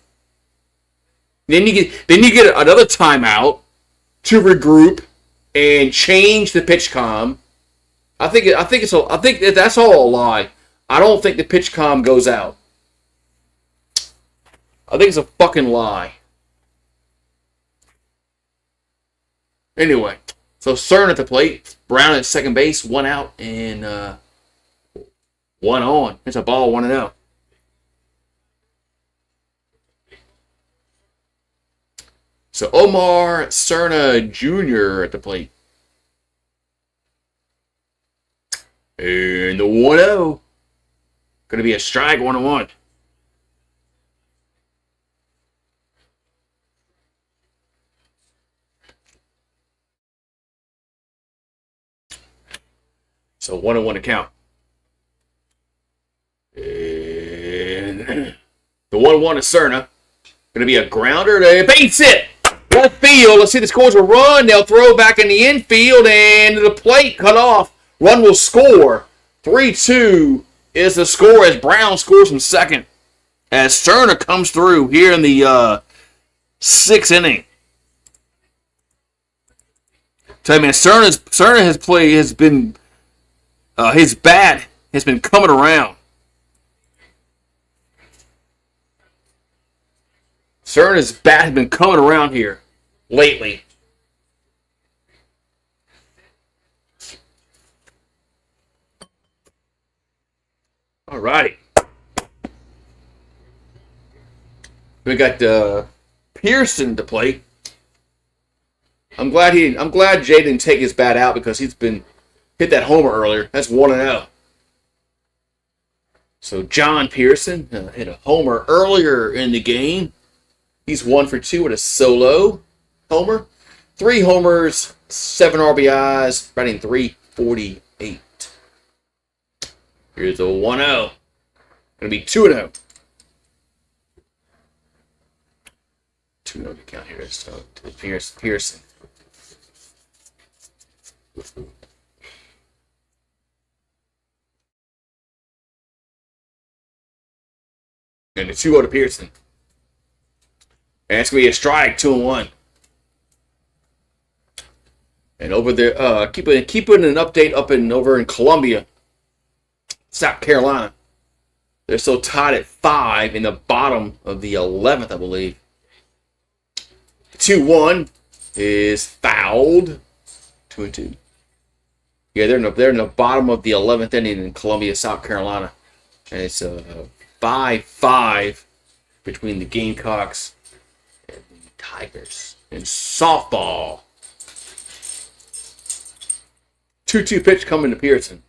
Then you get another timeout to regroup and change the pitch comm. I think that's all a lie. I don't think the pitch comm goes out. I think it's a fucking lie. Anyway, so Cern at the plate, Brown at second base, 1 out and 1 on. It's a ball, 1-0. So Omar Cerna Jr. at the plate. And the 1-0. Going to be a strike, 1-1. So 1-1 to count. And the 1-1 is Cerna. Going to be a grounder to base it. Left field. Let's see the scores will run. They'll throw back in the infield and the plate cut off. Run will score. 3-2 is the score as Brown scores from second. As Cerna comes through here in the 6th inning. So I mean, Cerna has been his bat has been coming around. Cerna's bat has been coming around here lately. Alrighty. We got Pearson to play. I'm glad Jay didn't take his bat out because he's been hit that homer earlier. That's 1-0. So John Pearson hit a homer earlier in the game. He's 1 for 2 with a solo homer. 3 homers, 7 RBIs, batting .348. Here's a 1-0. Going to be 2-0. 2-0 to count here. So Pearson. And the 2-0 to Pearson. And it's going to be a strike, 2-1. And over there, keeping an update over in Columbia, South Carolina. They're still tied at 5 in the bottom of the 11th, I believe. 2-1 is fouled. 2-2. Yeah, they're in the bottom of the 11th inning in Columbia, South Carolina. And it's 5-5 between the Gamecocks and the Tigers. In softball. 2-2 pitch coming to Pearson.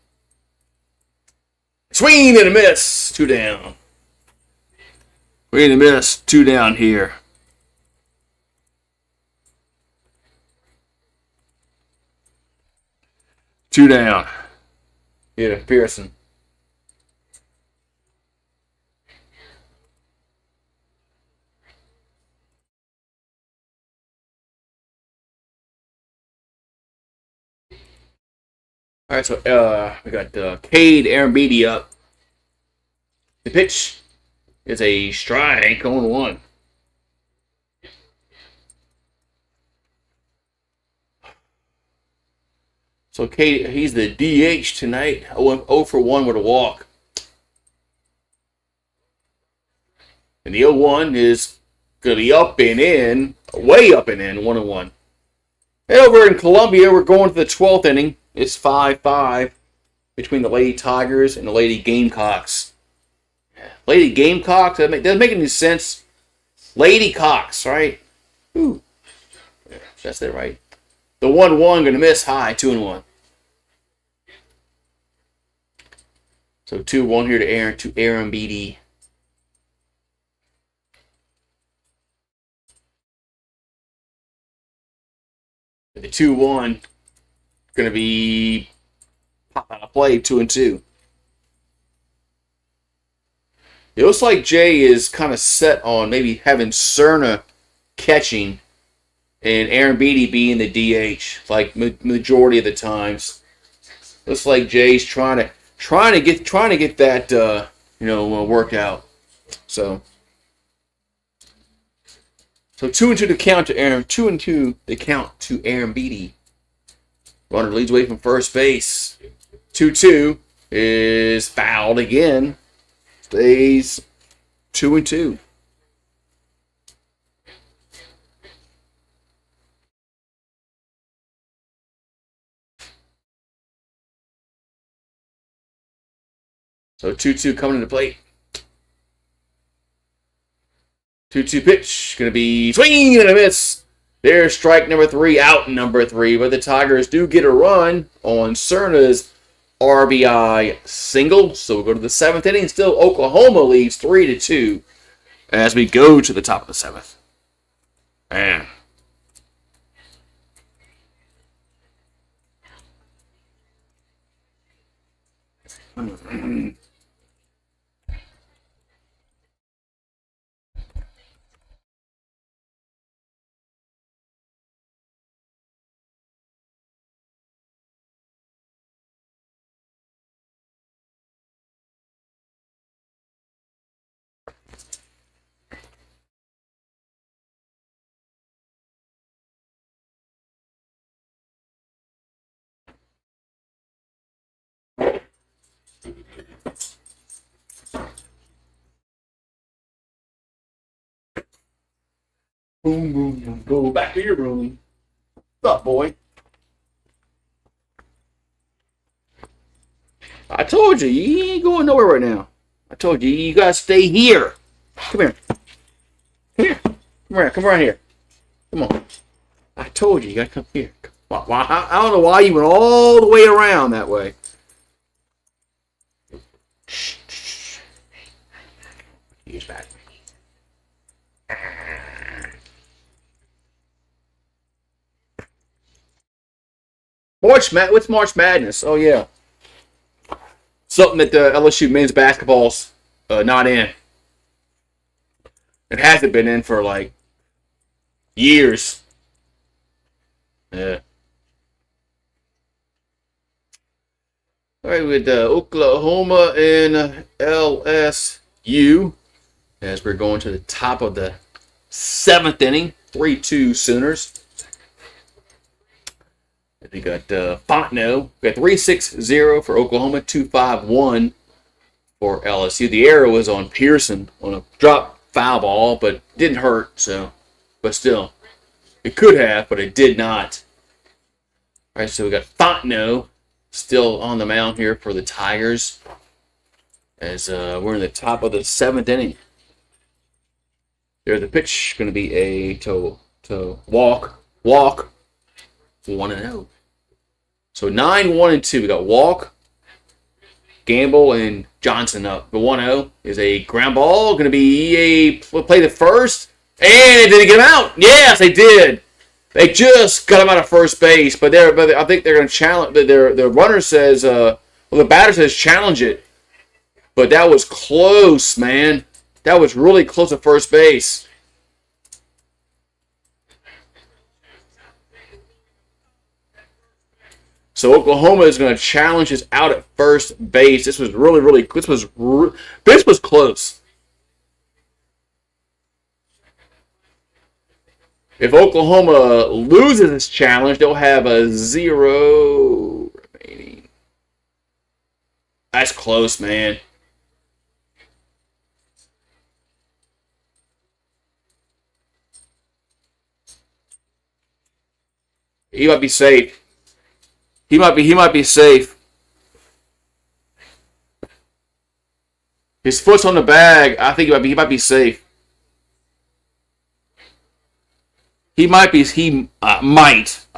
Swing and a miss. 2 down. Swing and a miss. 2 down here. Two down. Here to Pearson. All right, so we got Cade Aaron Beatty up. The pitch is a strike on 1. So Cade, he's the DH tonight. 0 for 1 with a walk. And the 0-1 is going to be up and in, way up and in, 1-1. And over in Columbia, we're going to the 12th inning. It's 5-5 between the Lady Tigers and the Lady Gamecocks. Lady Gamecocks, that doesn't make any sense. Lady Cocks, right? Ooh. Yeah, that's it, right? The 1-1 going to miss high, 2-1. So 2-1 here to Aaron Beatty. The 2-1 going to be pop out of play, 2-2. It looks like Jay is kind of set on maybe having Cerna catching and Aaron Beatty being the DH, like majority of the times. Looks like Jay's trying to get that worked out. So 2-2 to count to Aaron. 2-2 the count to Aaron Beatty. Runner leads away from first base. 2-2 is fouled again. Stays 2-2. So 2-2 coming into plate. 2-2 pitch. Going to be swing and a miss. There's strike number 3, out number 3. But the Tigers do get a run on Cerna's RBI single. So we'll go to the 7th inning. Still Oklahoma leads 3-2 as we go to the top of the 7th. Man. Boom, boom, boom. Go back to your room. What's up, boy? I told you ain't going nowhere right now. I told you gotta stay here. Come here. Come around here. Come on. I told you gotta come here. I don't know why you went all the way around that way. He's back. What's March Madness? Oh yeah, something that the LSU men's basketball's not in. It hasn't been in for like years. Yeah. All right, with Oklahoma and LSU. as we're going to the top of the 7th inning. 3-2 Sooners. We got Fontenot. We got 3-6-0 for Oklahoma. 2-5-1 for LSU. The error was on Pearson on a drop foul ball, but didn't hurt. But still, it could have, but it did not. All right, so we got Fontenot still on the mound here for the Tigers as we're in the top of the 7th inning. There's the pitch, going to be a to walk. 1-0. So 9-1-2. We got Walk, Gamble, and Johnson up. The 1-0 is a ground ball. Going to be a play the first. And did they get him out? Yes, they did. They just got him out of first base. But I think they're going to challenge. The runner says, the batter says challenge it. But that was close, man. That was really close to first base. So Oklahoma is going to challenge us out at first base. This was really this was close. If Oklahoma loses this challenge, they'll have a 0 remaining. That's close, man. He might be safe. He might be safe. His foot's on the bag. I think he might be safe. He might. I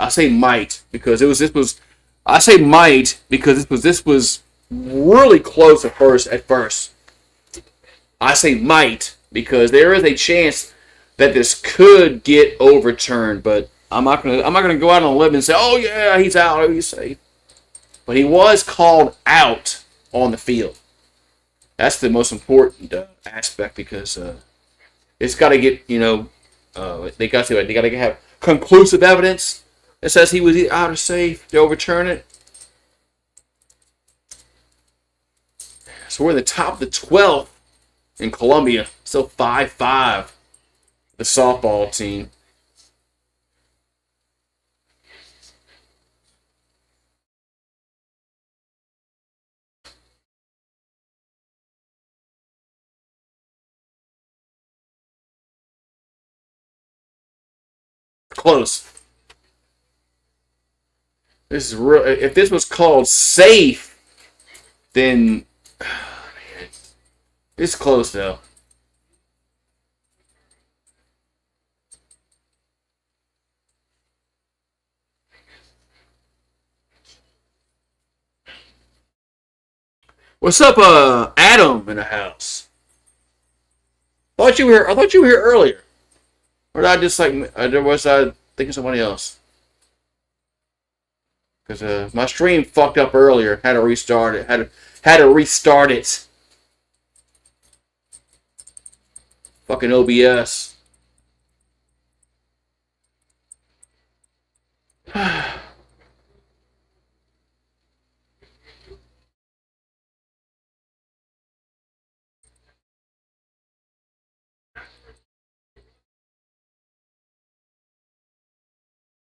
say might because I say might because this was really close at first. I say might because there is a chance that this could get overturned, but I'm not gonna go out on a limb and say, oh yeah, he's out, he's safe. But he was called out on the field. That's the most important aspect because it's got to get they got to have conclusive evidence that says he was out or safe to overturn it. So we're in the top of the 12th in Columbia, still 5-5. The softball team. Close. This is real. If this was called safe, then it's close though. What's up, Adam in the house? I thought you were here earlier. Or did I just was I thinking somebody else? Because my stream fucked up earlier. Had to restart it. Had to restart it. Fucking OBS.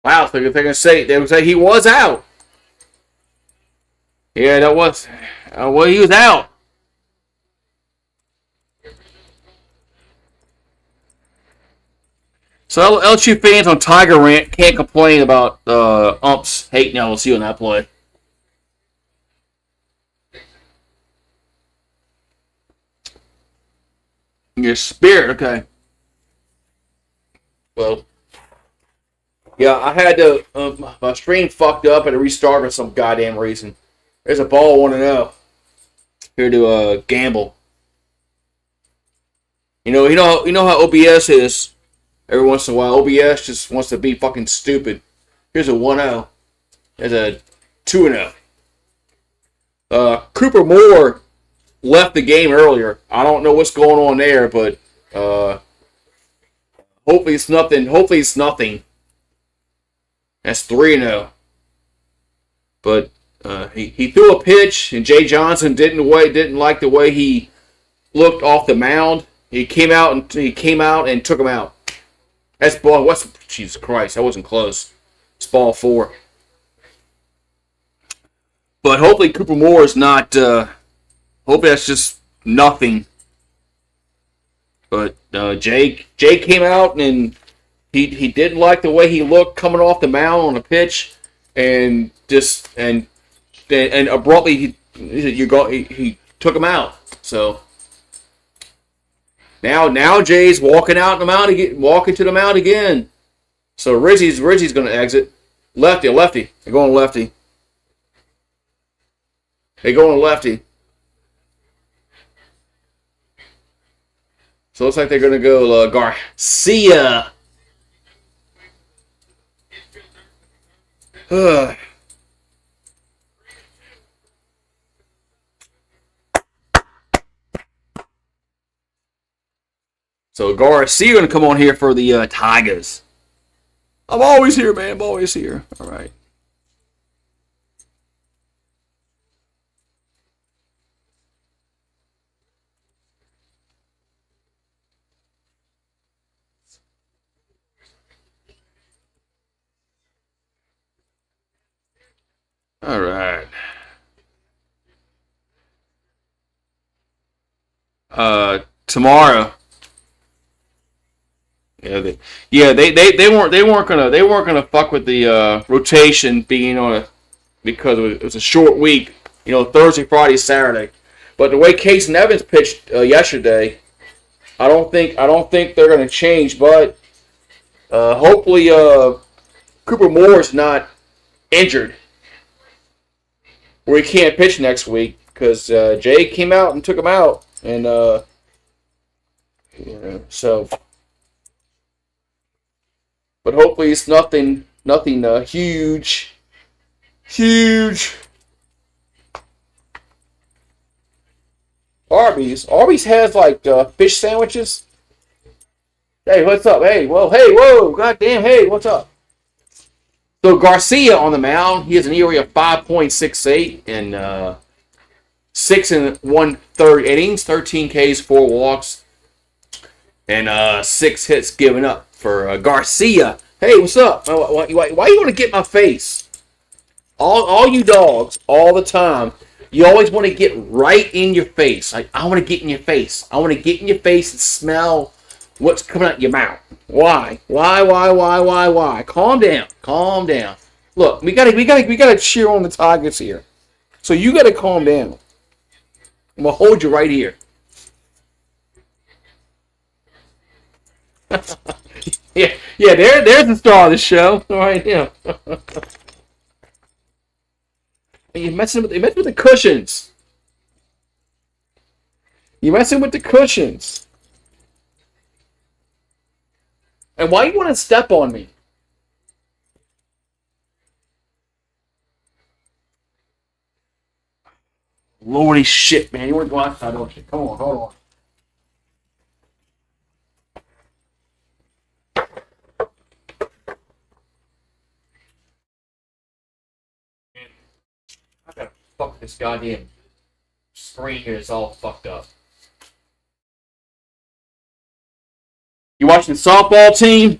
Wow, so they're gonna say he was out. Yeah, that was. Well, he was out. So LSU fans on Tiger Rant can't complain about umps hating LSU on that play. Your spirit, okay. Well. Yeah, I had to. My stream fucked up and it restarted for some goddamn reason. There's a ball 1-0. Here to gamble. You know how OBS is. Every once in a while, OBS just wants to be fucking stupid. Here's a 1-0. There's a 2-0. Cooper Moore left the game earlier. I don't know what's going on there, but hopefully it's nothing. That's 3-0. But he threw a pitch, and Jay Johnson didn't like the way he looked off the mound. He came out and took him out. That's ball. What's Jesus Christ? That wasn't close. It's ball 4. But hopefully Cooper Moore is not. Hopefully that's just nothing. But Jay came out and he didn't like the way he looked coming off the mound on the pitch, and abruptly he took him out. So now Jay's walking to the mound again. So Rizzy's going to exit. Lefty. They're going lefty. So it looks like they're going to go Garcia. So Garcia going to come on here for the Tigers. I'm always here, man. I'm always here. All right. All right. Tomorrow. They weren't gonna fuck with the rotation being on because it was a short week. Thursday, Friday, Saturday. But the way Case and Evans pitched yesterday, I don't think they're gonna change. But hopefully Cooper Moore is not injured, where he can't pitch next week, because Jay came out and took him out, and so. But hopefully it's nothing huge. Arby's has like fish sandwiches. Hey, what's up? Hey, whoa, goddamn, hey, what's up? So Garcia on the mound, he has an ERA of 5.68 and 6 1/3 innings, 13 Ks, 4 walks, and 6 hits given up for Garcia. Hey, what's up? Why you want to get in my face? All you dogs, all the time, you always want to get right in your face. Like, I want to get in your face. I want to get in your face and smell what's coming out your mouth. Why? Calm down. Look, we gotta cheer on the Tigers here. So you gotta calm down. I'm gonna hold you right here. yeah, there's the star of the show. All right, yeah. You're messing with the cushions. And why you want to step on me? Lordy shit, man. You want to go outside, don't you? Come on, hold on. I gotta fuck this goddamn screen here. It's all fucked up. You watching the softball team?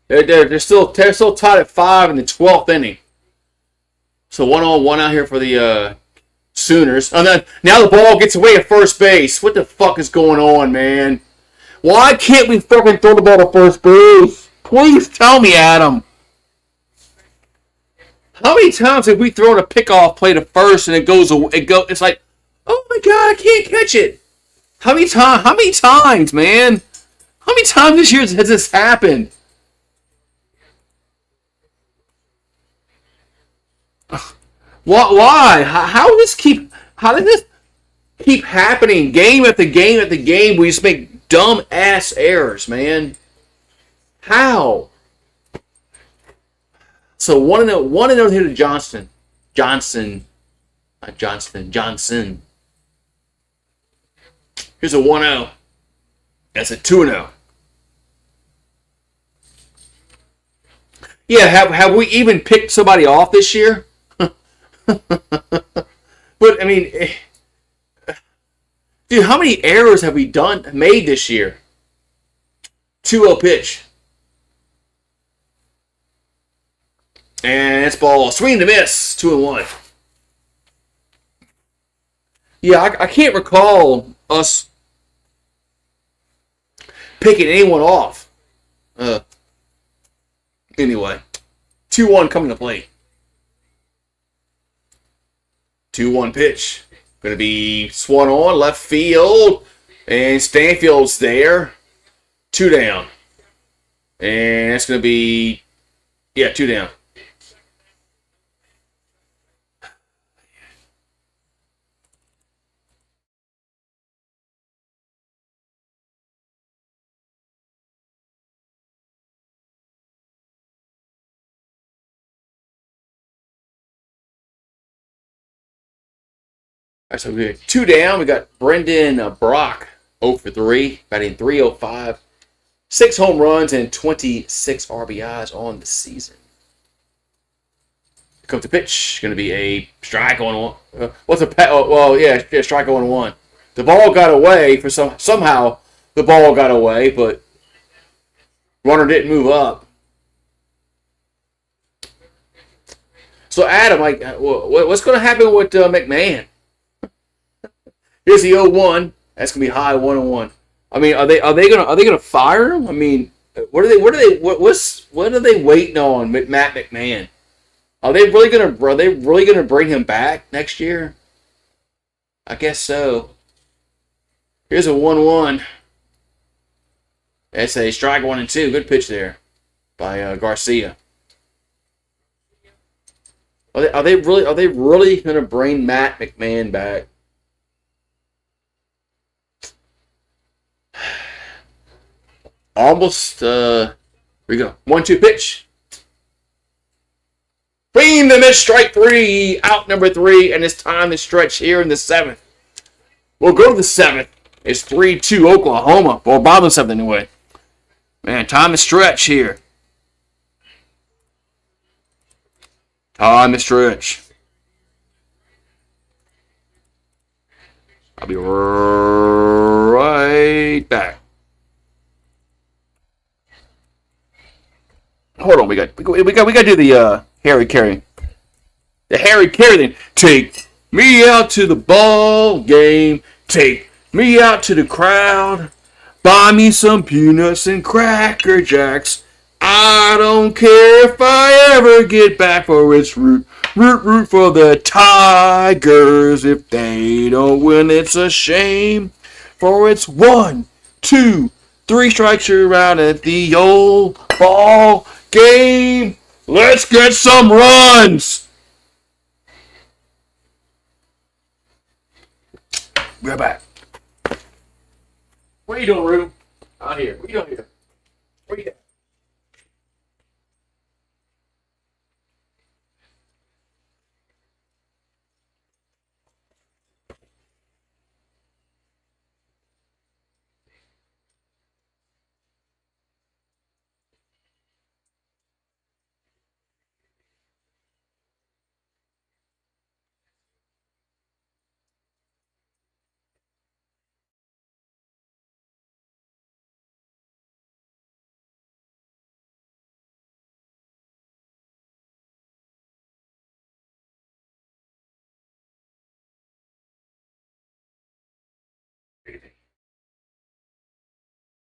They're still tied at 5 in the 12th inning. So 1-1 out here for the Sooners. And then now the ball gets away at first base. What the fuck is going on, man? Why can't we fucking throw the ball to first base? Please tell me, Adam. How many times have we thrown a pickoff play to first and it's like, oh my god, I can't catch it. How many times, man? How many times this year has this happened? Why? How does this keep happening game after game after game? We just make dumb ass errors, man. How? So 1-0 here to Johnson. Here's a 1-0. That's a 2-0. Yeah, have we even picked somebody off this year? But I mean, Dude, how many errors have we made this year? 2-0 pitch. And it's ball. Swing to miss. 2-1. Yeah, I can't recall us picking anyone off. Anyway. 2-1 coming to play. 2-1 pitch. Going to be swung on left field. And Stanfield's there. 2 down. And it's going to be, 2 down. All right, so we got 2 down. We got Brendan Brock, 0 for 3, batting .305, 6 home runs and 26 RBIs on the season. Here comes the pitch. Going to be a strike on one. Strike on one. The ball got away for somehow. The ball got away, but runner didn't move up. So Adam, what's going to happen with McMahon? Here's the 0-1. That's gonna be high 1-1. I mean, are they gonna fire him? I mean, what are they waiting on with Matt McMahon? Are they really gonna bring him back next year? I guess so. Here's a 1-1. That's a strike 1 and 2. Good pitch there by Garcia. Are they really gonna bring Matt McMahon back? Almost, here we go. 1-2 pitch. Bring the miss, strike 3, out number 3, and it's time to stretch here in the 7th. We'll go to the 7th. It's 3-2 Oklahoma. Well, bottom of the 7th anyway. Man, time to stretch here. Time to stretch. I'll be right back. Hold on, we got to do the Harry Carey. The Harry Carey thing. Take me out to the ball game. Take me out to the crowd. Buy me some peanuts and Cracker Jacks. I don't care if I ever get back, for it's root for the Tigers. If they don't win, it's a shame. For it's 1, 2, 3 strikes, you're out at the old ball game. Let's get some runs. We're back. What are you doing, Rue? Out here. What are you doing here? Where you at?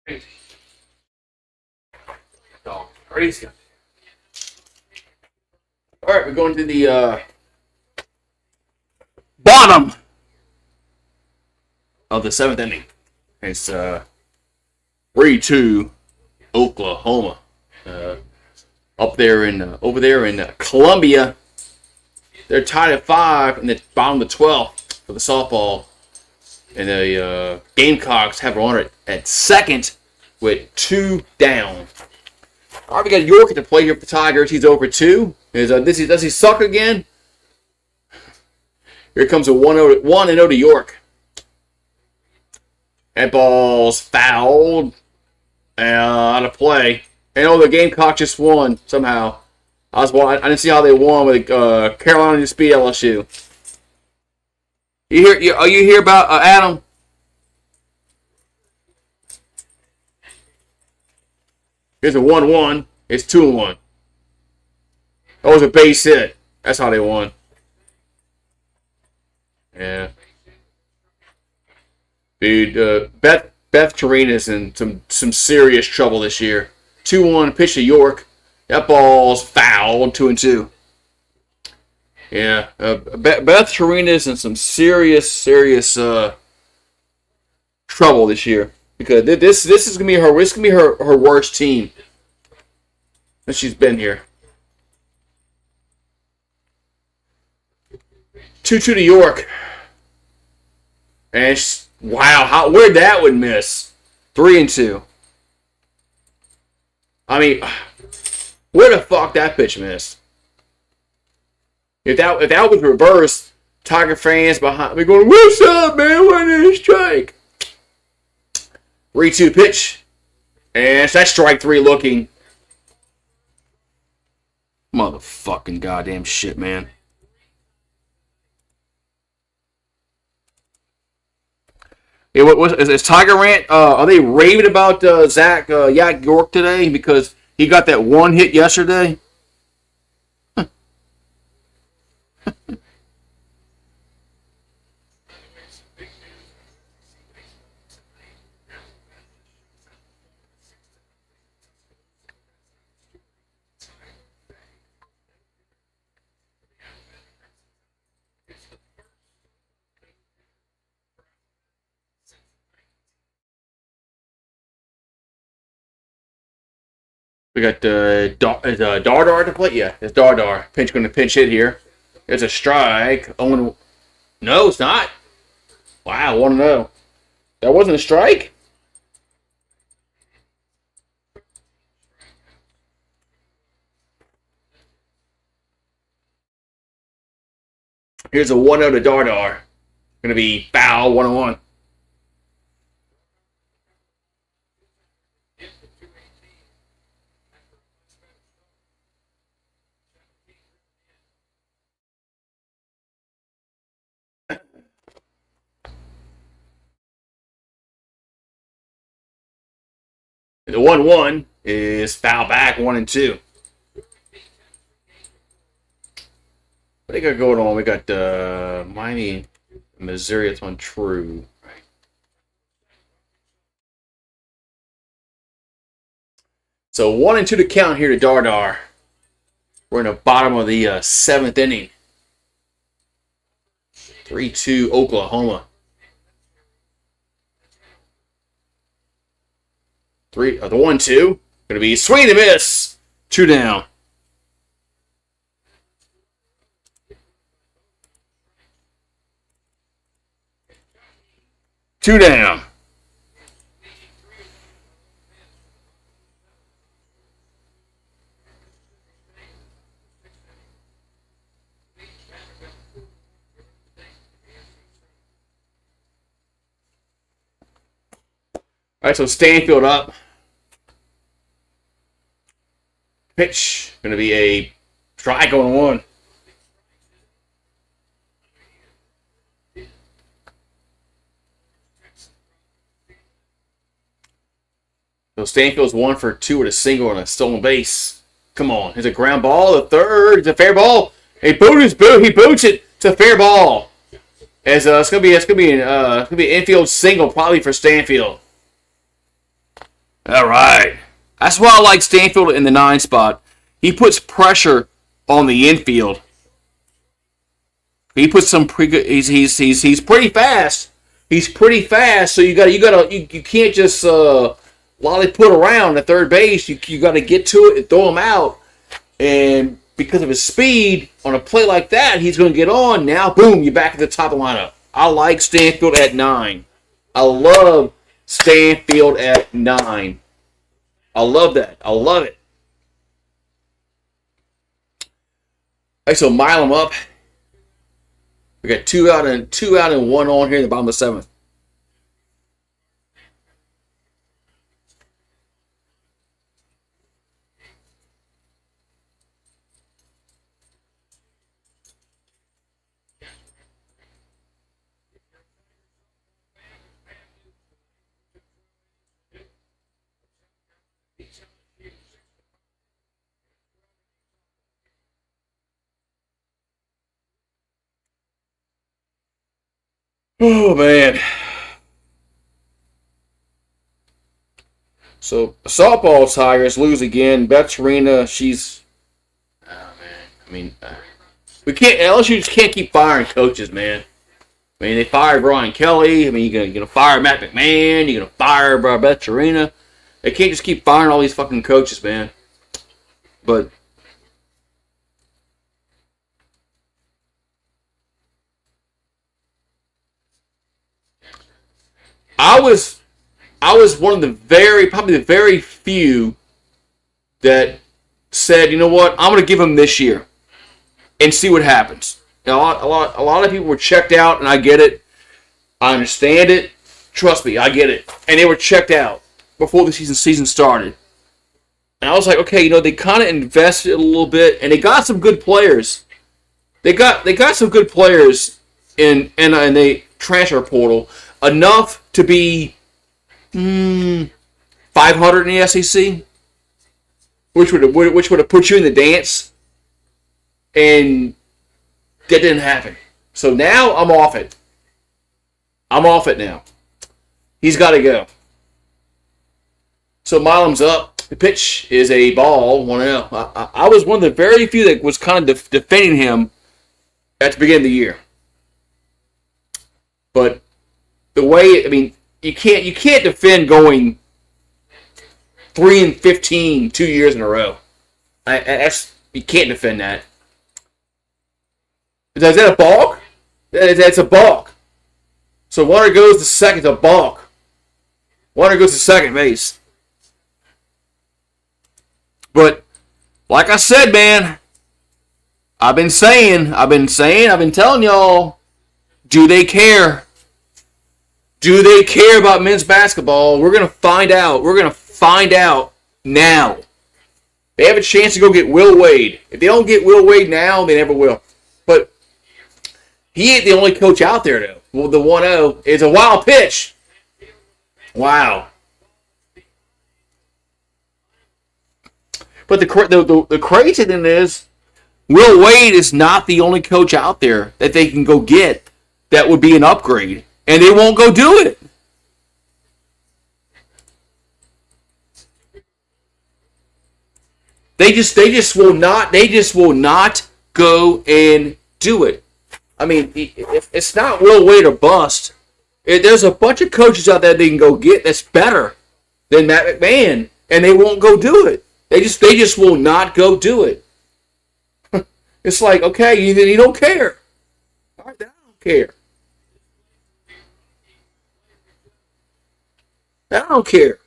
Crazy. Dog. Crazy. All right, we're going to the bottom of the 7th inning. It's 3-2 Oklahoma. Over there in Columbia. They're tied at 5 in the bottom of the 12th for the softball. And the Gamecocks have a runner at 2nd with 2 down. All right, we got York to play here for the Tigers. He's over 2. Does he suck again? Here comes a 1-0 to York. That ball's fouled. Out of play. And the Gamecocks just won somehow. I didn't see how they won with Carolina just beat LSU. Are you here about Adam? Here's a 1-1. It's 2-1. That was a base hit. That's how they won. Yeah. Dude, Beth Torina's in some serious trouble this year. 2-1 pitch to York. That ball's foul. 2-2. Yeah. Beth Torina's in some serious trouble this year because this is gonna be her worst team that she's been here. 2-2 to York. And wow, where'd that one miss? 3-2. I mean, where the fuck that pitch missed? If that was reversed, Tiger fans behind me going, "What's up, man? When is strike?" 3-2 pitch, and that's strike 3 looking. Motherfucking goddamn shit, man. Yeah, is Tiger Rant? Are they raving about Zach Yak York today because he got that one hit yesterday? We got Dardar to play. Yeah, it's Dardar. Going to pinch hit here. There's a strike. Oh, no, it's not. Wow, 1-0. That wasn't a strike? Here's a 1-0 to Dardar. Going to be foul, 1-1. The 1-1 is foul back, 1-2. What they got going on? We got Miami, Missouri. It's on true. So 1-2 to count here to Dardar. We're in the bottom of the 7th inning. 3-2 Oklahoma. The 1-2 gonna be swing and a miss. 2 down. Two down. All right, so Stanfield up. Pitch going to be a strike on 1. So Stanfield's 1 for 2 with a single and a stolen base. Come on, it's a ground ball. The third, it's a fair ball. He boots it to fair ball. As it's gonna be an infield single probably for Stanfield. All right, that's why I like Stanfield in the 9 spot. He puts pressure on the infield. He puts some pretty good. He's pretty fast. He's pretty fast. So you can't just lollipop around at third base. You got to get to it and throw him out. And because of his speed on a play like that, he's going to get on. Now, boom, you're back at the top of the lineup. I like Stanfield at 9. I love Stanfield at 9. I love that. I love it. All right, so mile him up. We got 2 out and 1 on here in the bottom of the 7th. Oh, man. So, softball Tigers lose again. Beth Serena, she's... Oh, man. I mean, we can't... LSU just can't keep firing coaches, man. I mean, they fired Brian Kelly. I mean, you're gonna fire Matt McMahon. You're gonna fire Beth Serena. They can't just keep firing all these fucking coaches, man. But... I was one of probably the very few that said, you know what, I'm going to give him this year and see what happens. Now, a lot of people were checked out, and I get it. I understand it. Trust me, I get it. And they were checked out before the season started. And I was like, okay, they kind of invested a little bit, and they got some good players. They got some good players in the transfer portal, enough to be 500 in the SEC, which would have put you in the dance, and that didn't happen. So now I'm off it. I'm off it now. He's got to go. So Milam's up. The pitch is a ball. 1-0. I was one of the very few that was kind of defending him at the beginning of the year. But the way, I mean, you can't defend going 3-15 2 years in a row. You can't defend that. Is that a balk? That's a balk. So Warner goes to second, it's a balk. Warner goes to second base. But like I said, man, I've been telling y'all, do they care? Do they care about men's basketball? We're going to find out. We're going to find out now. They have a chance to go get Will Wade. If they don't get Will Wade now, they never will. But he ain't the only coach out there, though. Well, the 1-0 is a wild pitch. Wow. But the crazy thing is, Will Wade is not the only coach out there that they can go get that would be an upgrade. And they won't go do it. They just will not go and do it. I mean, if it's not Will Wade or bust, there's a bunch of coaches out there they can go get that's better than Matt McMahon, and they won't go do it. They just will not go do it. It's like, okay, you don't care. All right, I don't care. I don't care.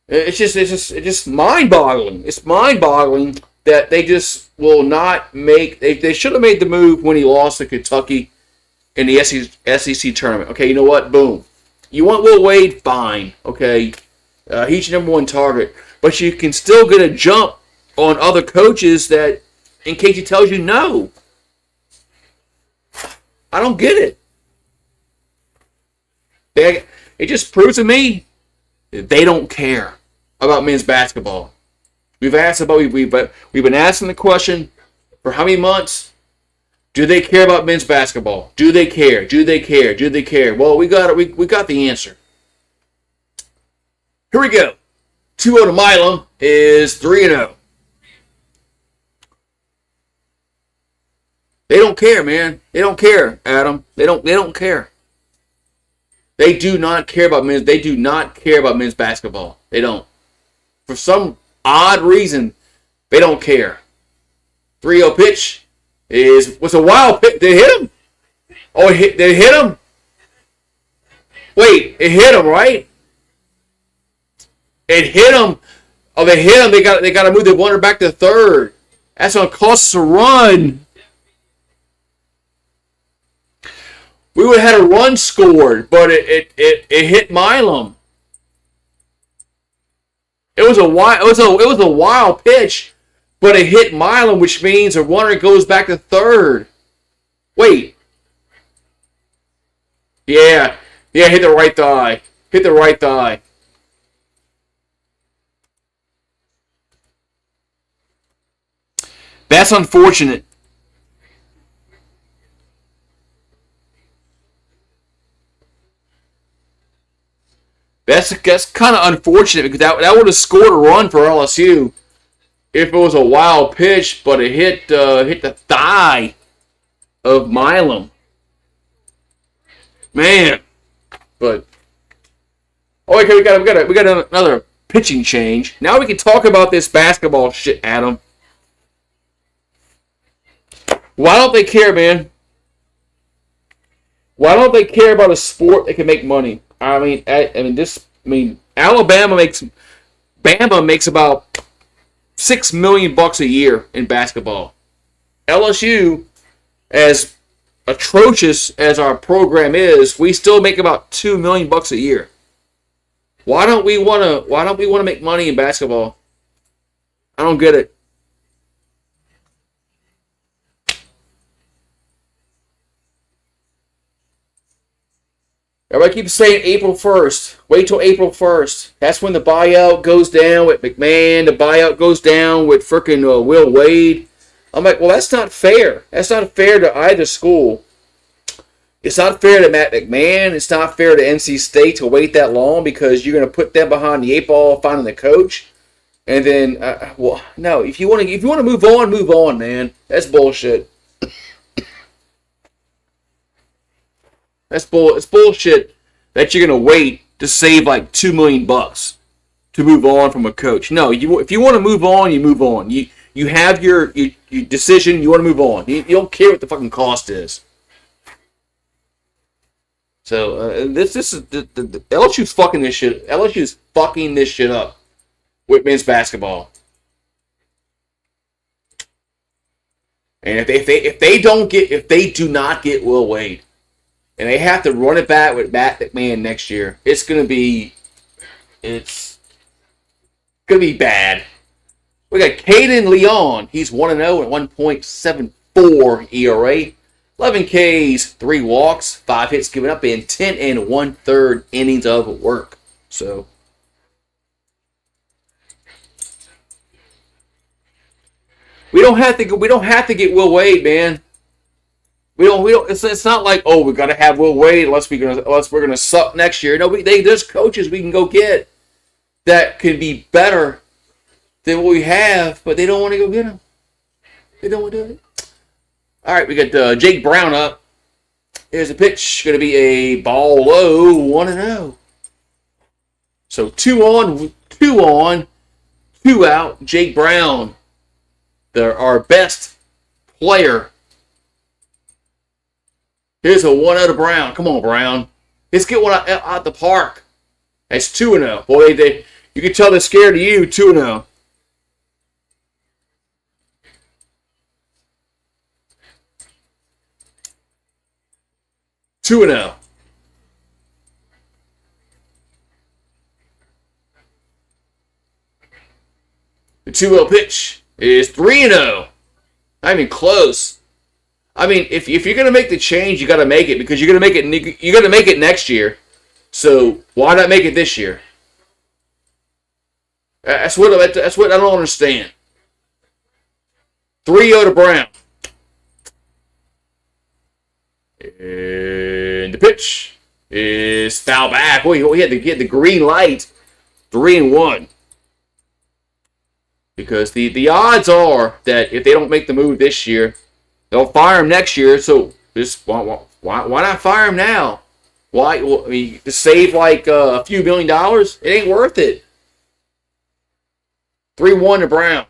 It's just mind-boggling. It's mind-boggling that they just will not make. They should have made the move when he lost to Kentucky in the SEC tournament. Okay, you know what? Boom. You want Will Wade? Fine. Okay, he's your number one target, but you can still get a jump on other coaches that, in case he tells you no. I don't get it. It just proves to me that they don't care about men's basketball. We've been asking the question for how many months? Do they care about men's basketball? Do they care? Do they care? Do they care? Well, we got the answer. Here we go. 2-0 to Milam is 3-0. They don't care, man. They don't care, Adam. They don't care. They do not care about men's. They do not care about men's basketball. They don't. For some odd reason, they don't care. 3-0 pitch was a wild pitch. Did it hit him? Oh, did it hit him? Wait, it hit him, right? It hit him. Oh, they hit him. They got to move the runner back to third. That's gonna cost us a run. We would have had a run scored, but it hit Milam. It was a wild pitch, but it hit Milam, which means a runner goes back to third. Wait. Yeah, hit the right thigh. Hit the right thigh. That's unfortunate. That's kind of unfortunate because that would have scored a run for LSU if it was a wild pitch, but it hit the thigh of Milam. Man, but okay, we got another pitching change. Now we can talk about this basketball shit, Adam. Why don't they care, man? Why don't they care about a sport that can make money? Alabama makes about $6 million a year in basketball. LSU, as atrocious as our program is, we still make about $2 million a year. Why don't we want to make money in basketball? I don't get it. Everybody keeps saying April 1st. Wait till April 1st. That's when the buyout goes down with McMahon. The buyout goes down with frickin' Will Wade. I'm like, well, that's not fair. That's not fair to either school. It's not fair to Matt McMahon. It's not fair to NC State to wait that long because you're going to put them behind the 8 ball finding the coach. And then, no. If you want to move on, man. That's bullshit. It's bullshit that you're gonna wait to save like $2 million to move on from a coach. No, if you want to move on, you move on. You have your decision. You want to move on. You don't care what the fucking cost is. So this is the LSU's fucking this shit. LSU's fucking this shit up with men's basketball. And if they do not get Will Wade. And they have to run it back with Matt McMahon next year. It's gonna be bad. We got Caden Leon. He's 1-0 at 1.74 ERA. 11 Ks, 3 walks, 5 hits given up in 10 1/3 innings of work. So we don't have to get Will Wade, man. We don't. It's not like, oh, we got to have Will Wade unless we're gonna suck next year. No, there's coaches we can go get that could be better than what we have, but they don't want to go get them. They don't want to do it. All right, we got Jake Brown up. Here's a pitch. Going to be a ball low, 1-0. So 2 on, 2 out. Jake Brown, our best player. Here's a 1-0 to Brown. Come on, Brown. Let's get one out the park. That's 2-0. Boy, you can tell they're scared of you. 2-0. The 2-0 pitch is 3-0. Not even close. I mean, if you're gonna make the change, you got to make it because you're gonna make it next year. So why not make it this year? That's what I don't understand. 3-0 to Brown. And the pitch is foul back. Boy, he had the green light. 3-1. Because the odds are that if they don't make the move this year, they'll fire him next year. So just why not fire him now? Why? Well, I mean, to save like a few $1 million, it ain't worth it. 3-1 to Brown.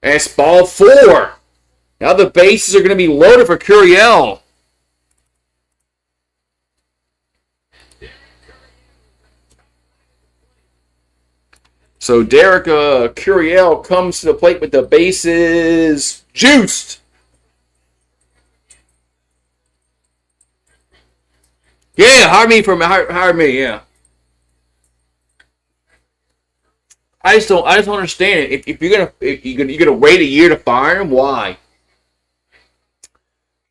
And it's ball 4. Now the bases are going to be loaded for Curiel. So Derek Curiel comes to the plate with the bases juiced. Yeah, hire me, yeah. I just don't understand it. If you're gonna wait a year to fire him, why?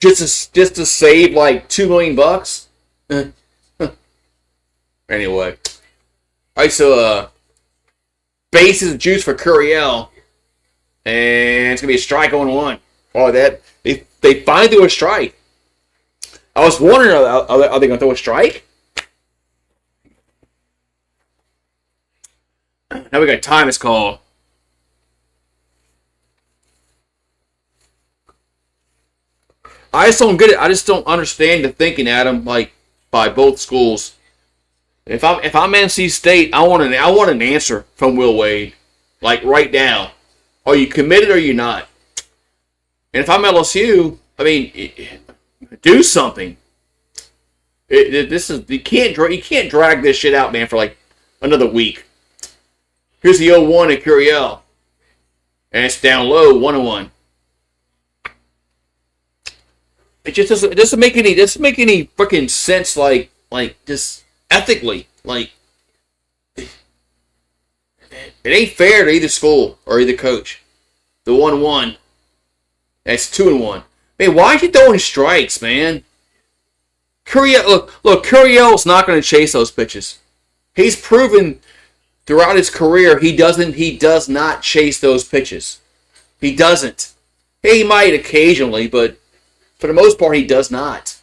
Just to save like $2 million? Anyway. Alright, so bases juice for Curiel. And it's gonna be a strike on 1. Oh, that they finally threw a strike. I was wondering, are they gonna throw a strike? Now we got time is called. I just don't get it. I just don't understand the thinking, Adam, like by both schools. If I'm NC State, I want an answer from Will Wade, like right now. Are you committed or are you not? And if I'm LSU, I mean, do something. You can't drag this shit out, man, for like another week. Here's the 0-1 at Curiel, and it's down low, 1-1. It just doesn't make any freaking sense. Like just ethically, like it ain't fair to either school or either coach. The 1-1, that's 2-1. Man, why are you throwing strikes, man? Curiel, look, Curiel's not going to chase those pitches. He's proven throughout his career he does not chase those pitches. He doesn't. He might occasionally, but for the most part, he does not.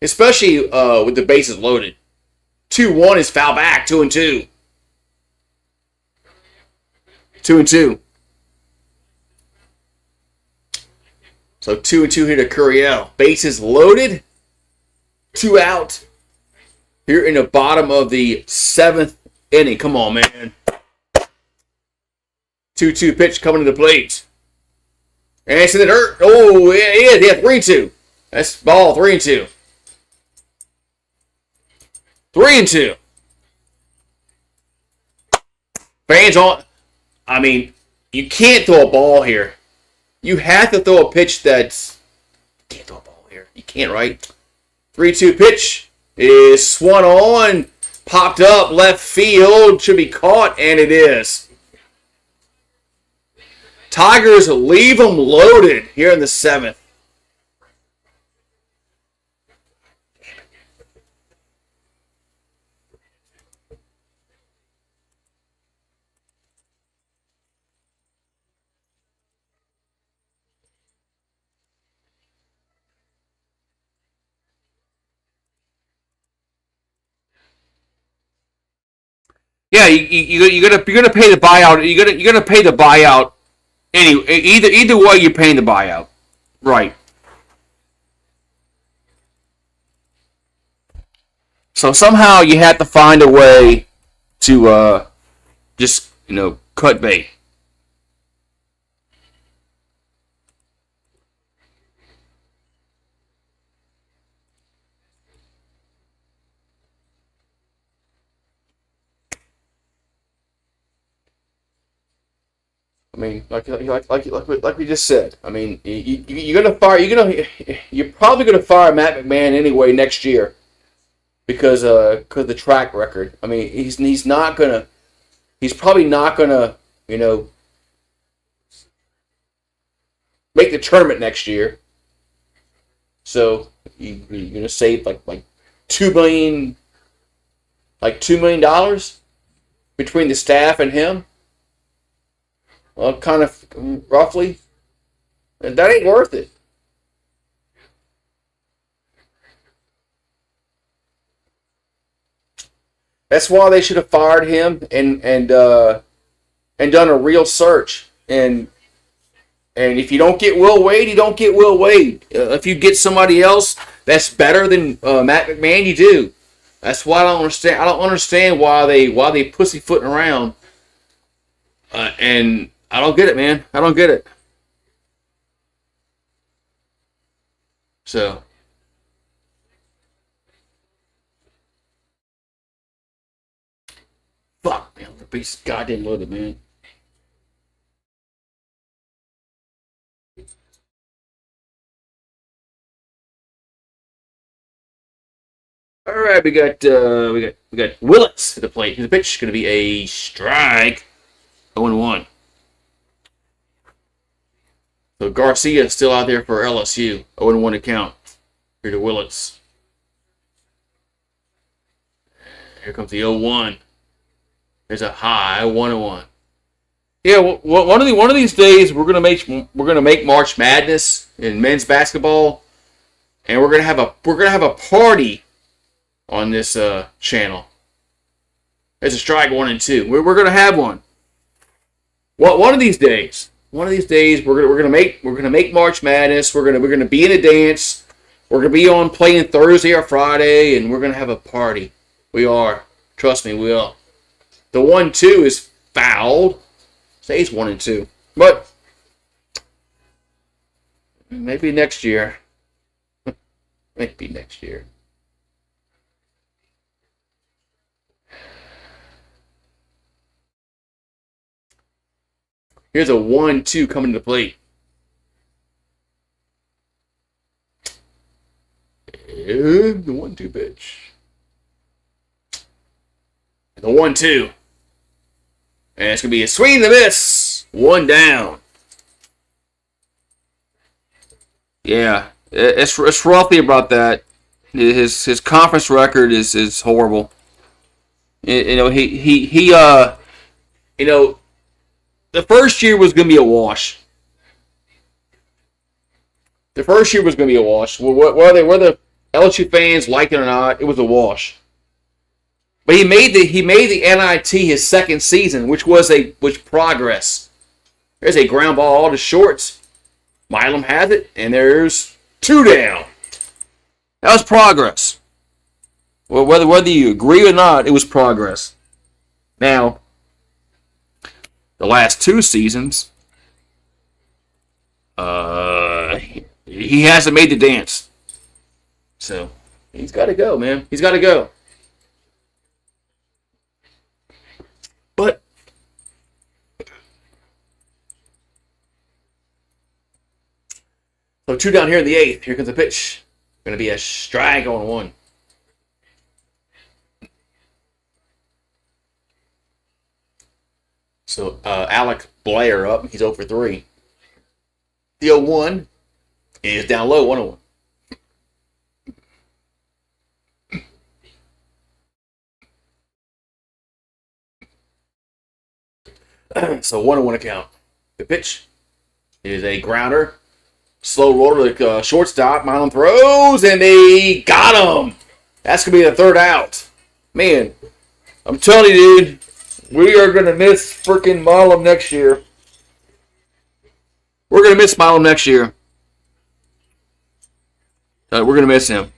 Especially with the bases loaded. 2-1 is foul back. 2-2. 2-2. So 2-2 here to Curiel. Bases loaded. 2 out. Here in the bottom of the 7th inning. Come on, man. 2-2 pitch coming to the plate. And it's in the dirt. Oh, yeah, 3-2. That's ball, 3-2. 3-2. Fans on. I mean, you can't throw a ball here. You have to throw a pitch that's. You can't throw a ball here. You can't, right? 3-2 pitch is swung on. Popped up left field. Should be caught, and it is. Tigers leave them loaded here in the 7th. Yeah, you're gonna pay the buyout. You're gonna pay the buyout. Anyway, either way, you're paying the buyout, right? So somehow you have to find a way to just cut bait. I mean, like we just said. I mean, you're gonna fire. You're probably gonna fire Matt McMahon anyway next year because the track record. I mean, he's not gonna. He's probably not gonna make the tournament next year. So you're gonna save like $2 million between the staff and him. Well, kind of roughly. And that ain't worth it. That's why they should have fired him and done a real search. And if you don't get Will Wade, you don't get Will Wade. If you get somebody else that's better than Matt McMahon, you do. That's why I don't understand. I don't understand why they pussyfooting around. And I don't get it, man. I don't get it. So. Fuck, man. The beast is goddamn loaded, man. All right, we got Willits at the plate. The pitch is going to be a strike. 0-1. So Garcia is still out there for LSU. 0-1 to count. Here to Willits. Here comes the 0-1. There's a high 1-1. Yeah, one of these days we're gonna make March Madness in men's basketball, and we're gonna have a party on this channel. There's a strike 1-2. We're going to have one. Well, one of these days, we're gonna make March Madness. We're gonna be in a dance. We're gonna be on playing Thursday or Friday, and we're gonna have a party. We are. Trust me, we will. The 1-2 is fouled. Stays 1-2, but maybe next year. Maybe next year. Here's a 1-2 coming to the plate. And the 1-2 pitch. The 1-2. And it's going to be a swing and a miss. One down. Yeah, it's roughly about that. His conference record is horrible. The first year was going to be a wash. Whether the LSU fans liked it or not, it was a wash. But he made the NIT his second season, which progress. There's a ground ball all to shorts. Milam has it, and there's 2 down. That was progress. Well, whether you agree or not, it was progress. Now, the last 2 seasons, he hasn't made the dance. So, he's got to go, man. He's got to go. But, so 2 down here in the 8th. Here comes the pitch. Going to be a strike on 1. So, Alec Blair up. He's 0 for 3. The 0-1 is down low, 1-1. So 1-1 account. The pitch is a grounder. Slow roller to the shortstop. Milam throws, and they got him. That's going to be the 3rd out. Man, I'm telling you, dude, we are going to miss freaking Milam next year. We're going to miss Milam next year. We're going to miss him.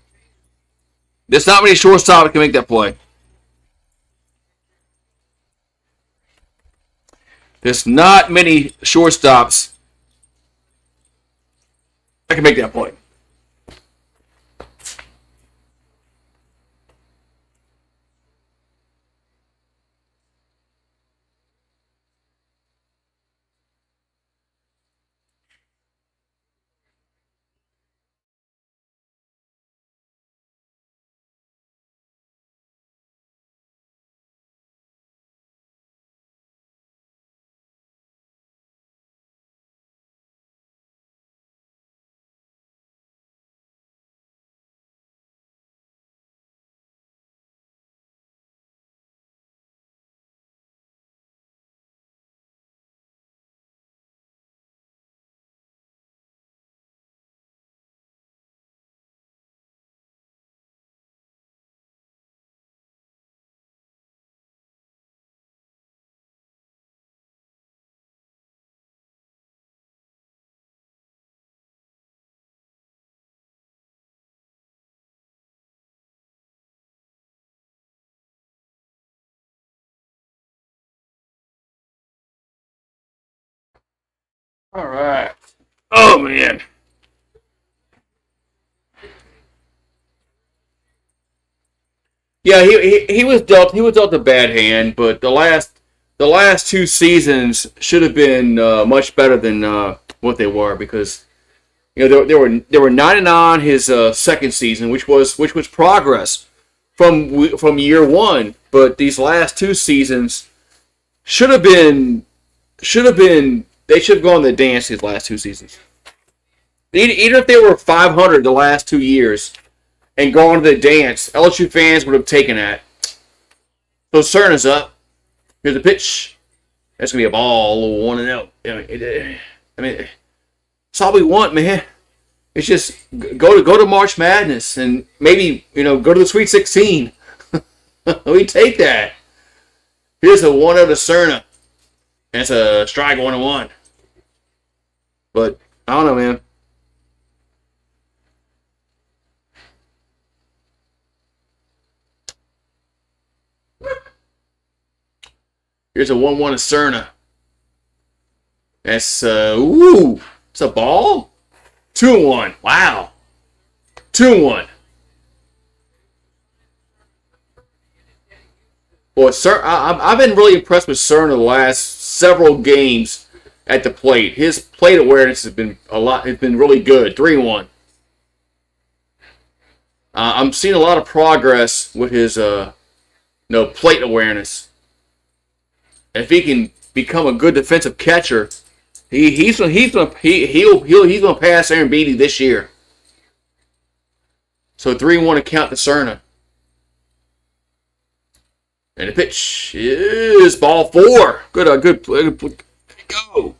There's not many shortstops that can make that play. There's not many shortstops that can make that play. All right. Oh man. Yeah, he was dealt a bad hand, but the last 2 seasons should have been much better than what they were, because there were 9-9 his second season, which was progress from year 1, but these last 2 seasons should have been they should have gone to the dance these last 2 seasons. Even if they were 500 the last 2 years and gone to the dance, LSU fans would have taken that. So Cern is up. Here's the pitch. That's going to be a ball, a little 1-0. I mean, that's all we want, man. It's just go to March Madness and maybe, go to the Sweet 16. We take that. Here's a 1-0 to Cerna. That's a strike 1-1. But I don't know, man. Here's a 1-1 to Cerna. That's it's a ball. 2-1. Wow. 2-1. Well, I've been really impressed with Cerna the last several games at the plate. His plate awareness has been really good. 3-1. I'm seeing a lot of progress with his plate awareness. If he can become a good defensive catcher, he's gonna pass Aaron Beatty this year. So 3-1 to count to Cerna. And the pitch is ball 4. Good go.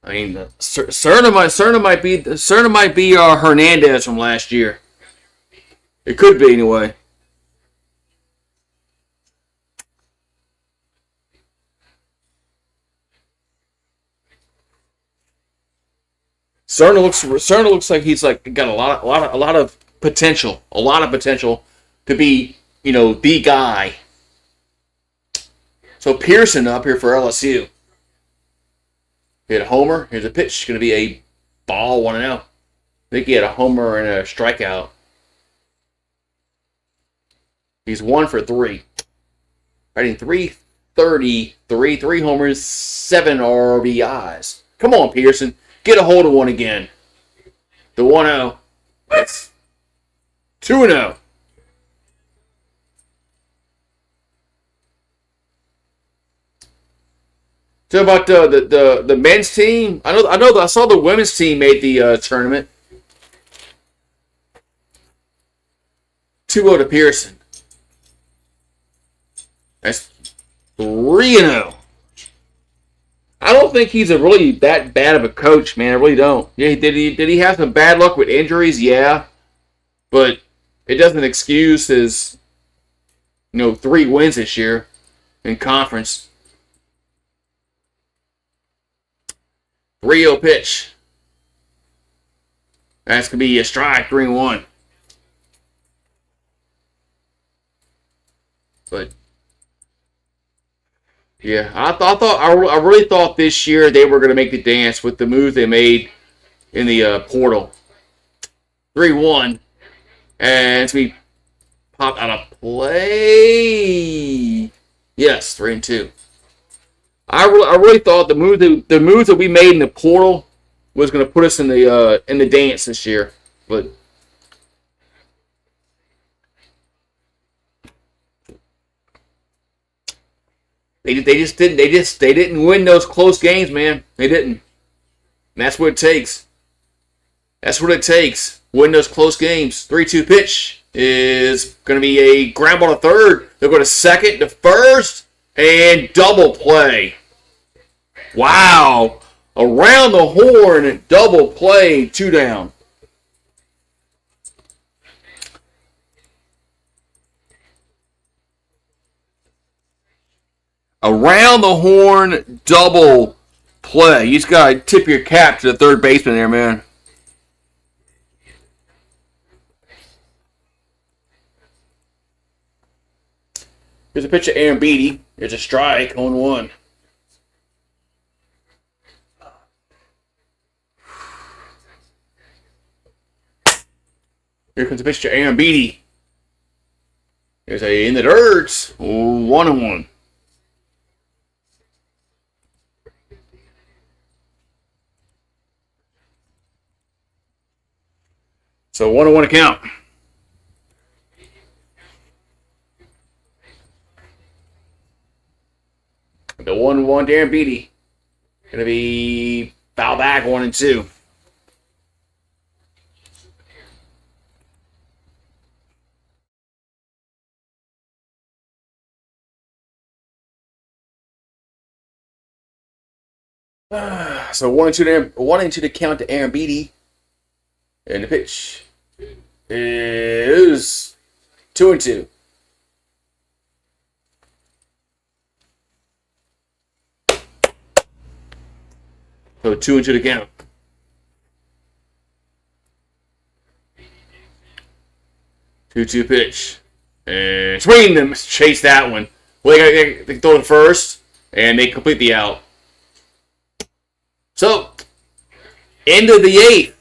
I mean, Cerna might be Hernandez from last year. It could be anyway. Cerna looks like he's got a lot of potential, to be, the guy. So Pearson up here for LSU. Hit a homer. Here's a pitch. Going to be a ball 1-0. I think he had a homer and a strikeout. He's 1 for 3. Batting .333, 3 homers, 7 RBIs. Come on, Pearson. Get a hold of one again. The 1-0. That's 2-0. So about the men's team, I saw the women's team made the tournament. 2-0 to Pearson. That's 3-0. I don't think he's really that bad of a coach, man. I really don't. Yeah, did he have some bad luck with injuries? Yeah, but it doesn't excuse his 3 wins this year in conference. 3-0 pitch. That's going to be a strike, 3-1. But, yeah, I really thought this year they were going to make the dance with the move they made in the portal. 3-1. And it's going to be popped out of play. Yes, 3-2. I really thought the moves that we made in the portal was going to put us in the dance this year, but they didn't win those close games, man. They didn't. And that's what it takes. That's what it takes. Win those close games. 3-2 pitch is going to be a ground ball to third. They'll go to second, to first, and double play. Wow. Around the horn, double play, 2 down. Around the horn, double play. You just got to tip your cap to the third baseman there, man. Here's a pitch of Aaron Beatty. There's a strike, 0-1. Here comes a pitch to Aaron Beatty. There's a in the dirt. 1-1. So 1-1 count. The 1-1 to Aaron Beatty. Gonna be foul back 1-2. So 1-2 to count to Aaron Beatty. And the pitch is 2-2. So 2-2 to count. Two pitch. And swinging them, chase that one. Well, they throw it first, and they complete the out. So, end of the 8th.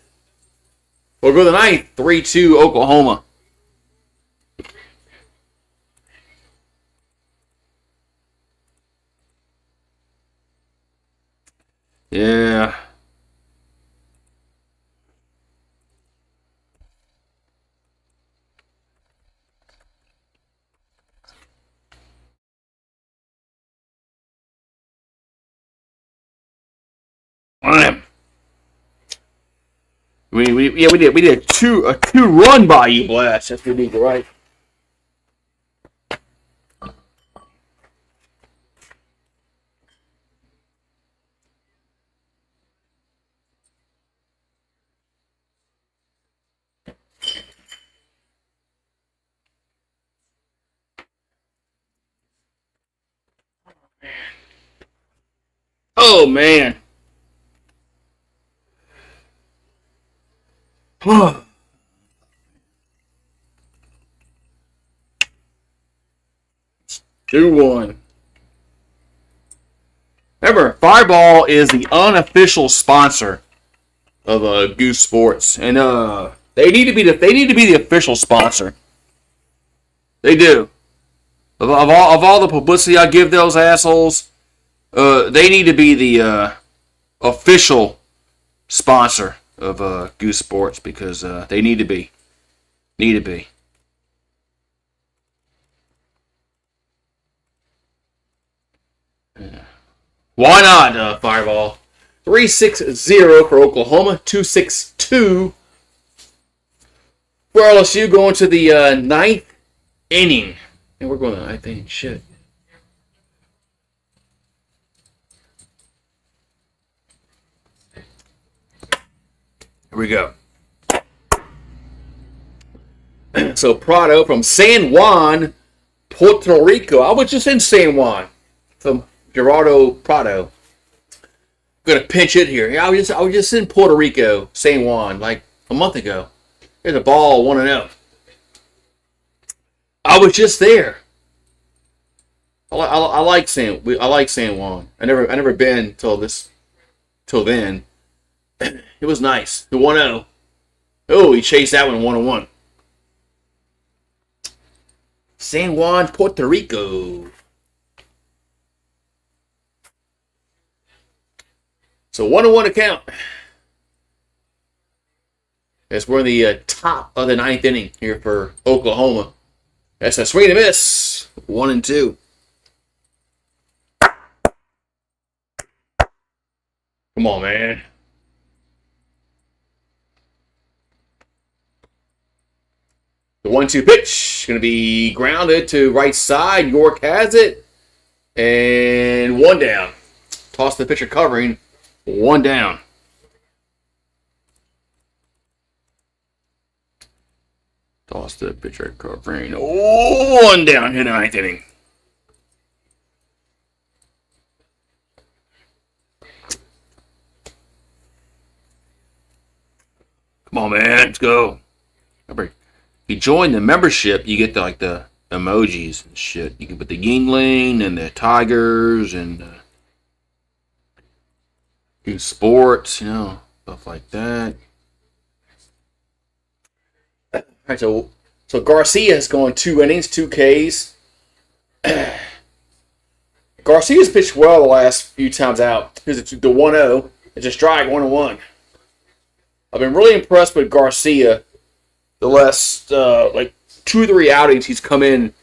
We'll go to the 9th. 3-2 Oklahoma. Yeah. We did a two-run Bayou blast. That's what we need, right? Oh man. 2-1. Remember, Fireball is the unofficial sponsor of Goose Sports, and they need to be the official sponsor. They do. Of all the publicity I give those assholes, they need to be the official sponsor of Goose Sports because they need to be. Need to be. Yeah. Why not, Fireball? 3-6-0 for Oklahoma. 2-6-2 for LSU going to the 9th inning. And we're going to the 9th inning. Shit. Here we go. So Prado from San Juan, Puerto Rico. I was just in San Juan. From Gerardo Prado. Gonna pinch it here. I was just in Puerto Rico, San Juan, like a month ago. There's a ball 1-0. I was just there. I like San Juan. I never been till then. It was nice. The 1-0. Oh, he chased that one 1-1. San Juan, Puerto Rico. So 1-1 to count. As we're in the top of the 9th inning here for Oklahoma. That's a swing and a miss. 1-2. Come on, man. The 1-2 pitch going to be grounded to right side. York has it. And 1 down. Toss the pitcher covering. 1 down. Toss the pitcher covering. 1 down in the 9th inning. Come on, man. Let's go. Remember, if you join the membership, you get the emojis and shit. You can put the Yingling and the Tigers and do sports, stuff like that. All right, so Garcia's going 2 innings, 2 Ks. Garcia's pitched well the last few times out. Here's the 1-0. It's a strike, 1-1. I've been really impressed with Garcia the last 2 or 3 outings. He's come in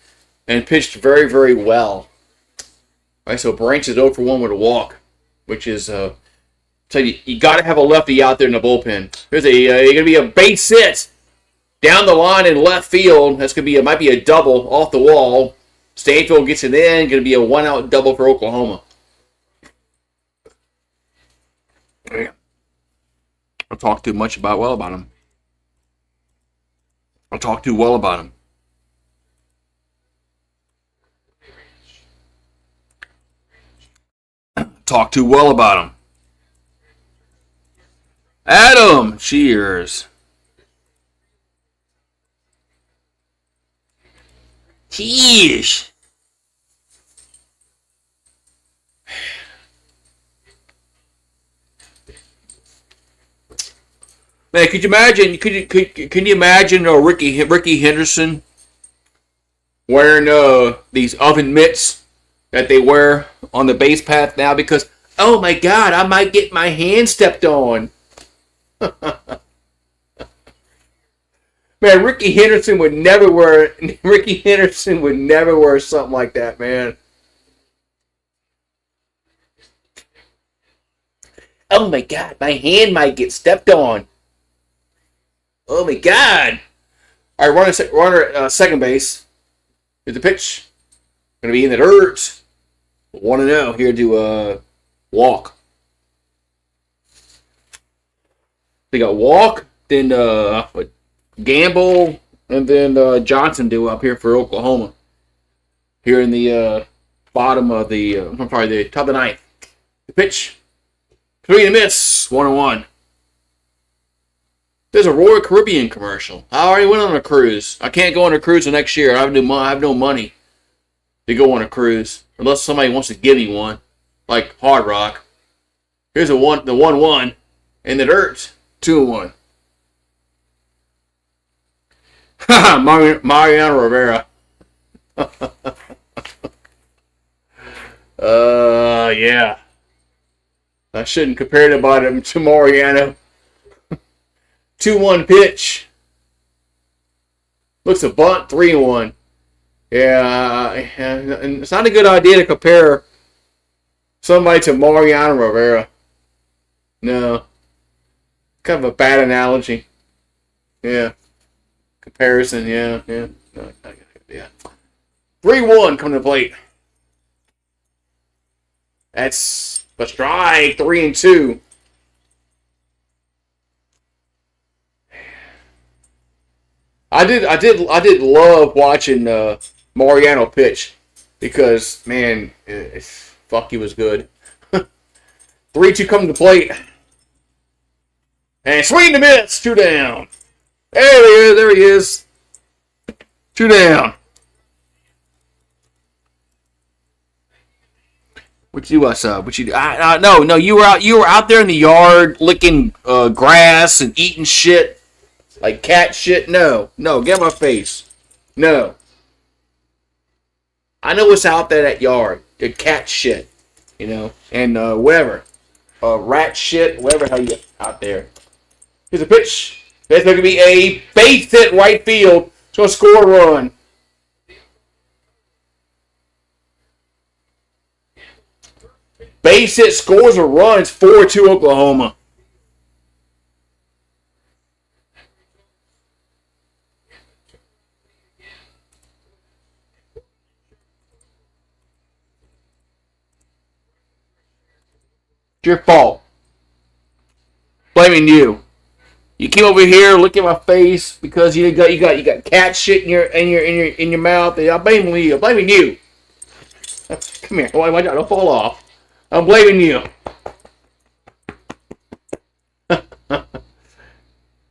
and pitched very, very well. All right, so Branch is 0 for 1 with a walk, which is so you got to have a lefty out there in the bullpen. There's going to be a base hit down the line in left field. That's going to be might be a double off the wall. Stanfield gets it in. Going to be a 1-out double for Oklahoma. I'll talk too much about him. I talk too well about him. Talk too well about him. Adam, cheers. Cheers. Man, could you imagine? Can you imagine Ricky Henderson wearing these oven mitts that they wear on the base path now? Because oh my God, I might get my hand stepped on. Man, Ricky Henderson would never wear something like that, man. Oh my God, my hand might get stepped on. Oh my God! All right, runner second base. Here's the pitch. Going to be in the dirt. 1-0 here to walk. They got walk, then Gamble, and then Johnson do up here for Oklahoma. Here in the bottom of the the top of the ninth. The pitch. 3 and a miss. 1-1. There's a Royal Caribbean commercial. I already went on a cruise. I can't go on a cruise the next year. I have no money to go on a cruise unless somebody wants to give me one, like Hard Rock. Here's the 1-1 in the dirt. 2-1. Mariano Rivera. Yeah. I shouldn't compare him to Mariano. 2-1 pitch. Looks a bunt. 3-1. Yeah, and it's not a good idea to compare somebody to Mariano Rivera. No. Kind of a bad analogy. Yeah. Comparison, yeah. No, yeah. 3-1 coming to plate. That's a strike. 3-2. I did love watching Mariano pitch because man, fuck, he was good. 3-2 coming to plate. And swing and a miss. 2 down. There he is. 2 down. What you no, you were out there in the yard licking grass and eating shit like cat shit. No, get my face. No. I know what's out there that yard. The cat shit, and whatever, rat shit, whatever hell you out there. Here's a pitch. That's going to be a base hit right field. It's going to score a run. Base hit scores a run. It's 4-2 Oklahoma. It's your fault. Blaming you. You came over here, look at my face because you got cat shit in your mouth. I'm blaming you. I'm blaming you. Come here. Why don't fall off? I'm blaming you.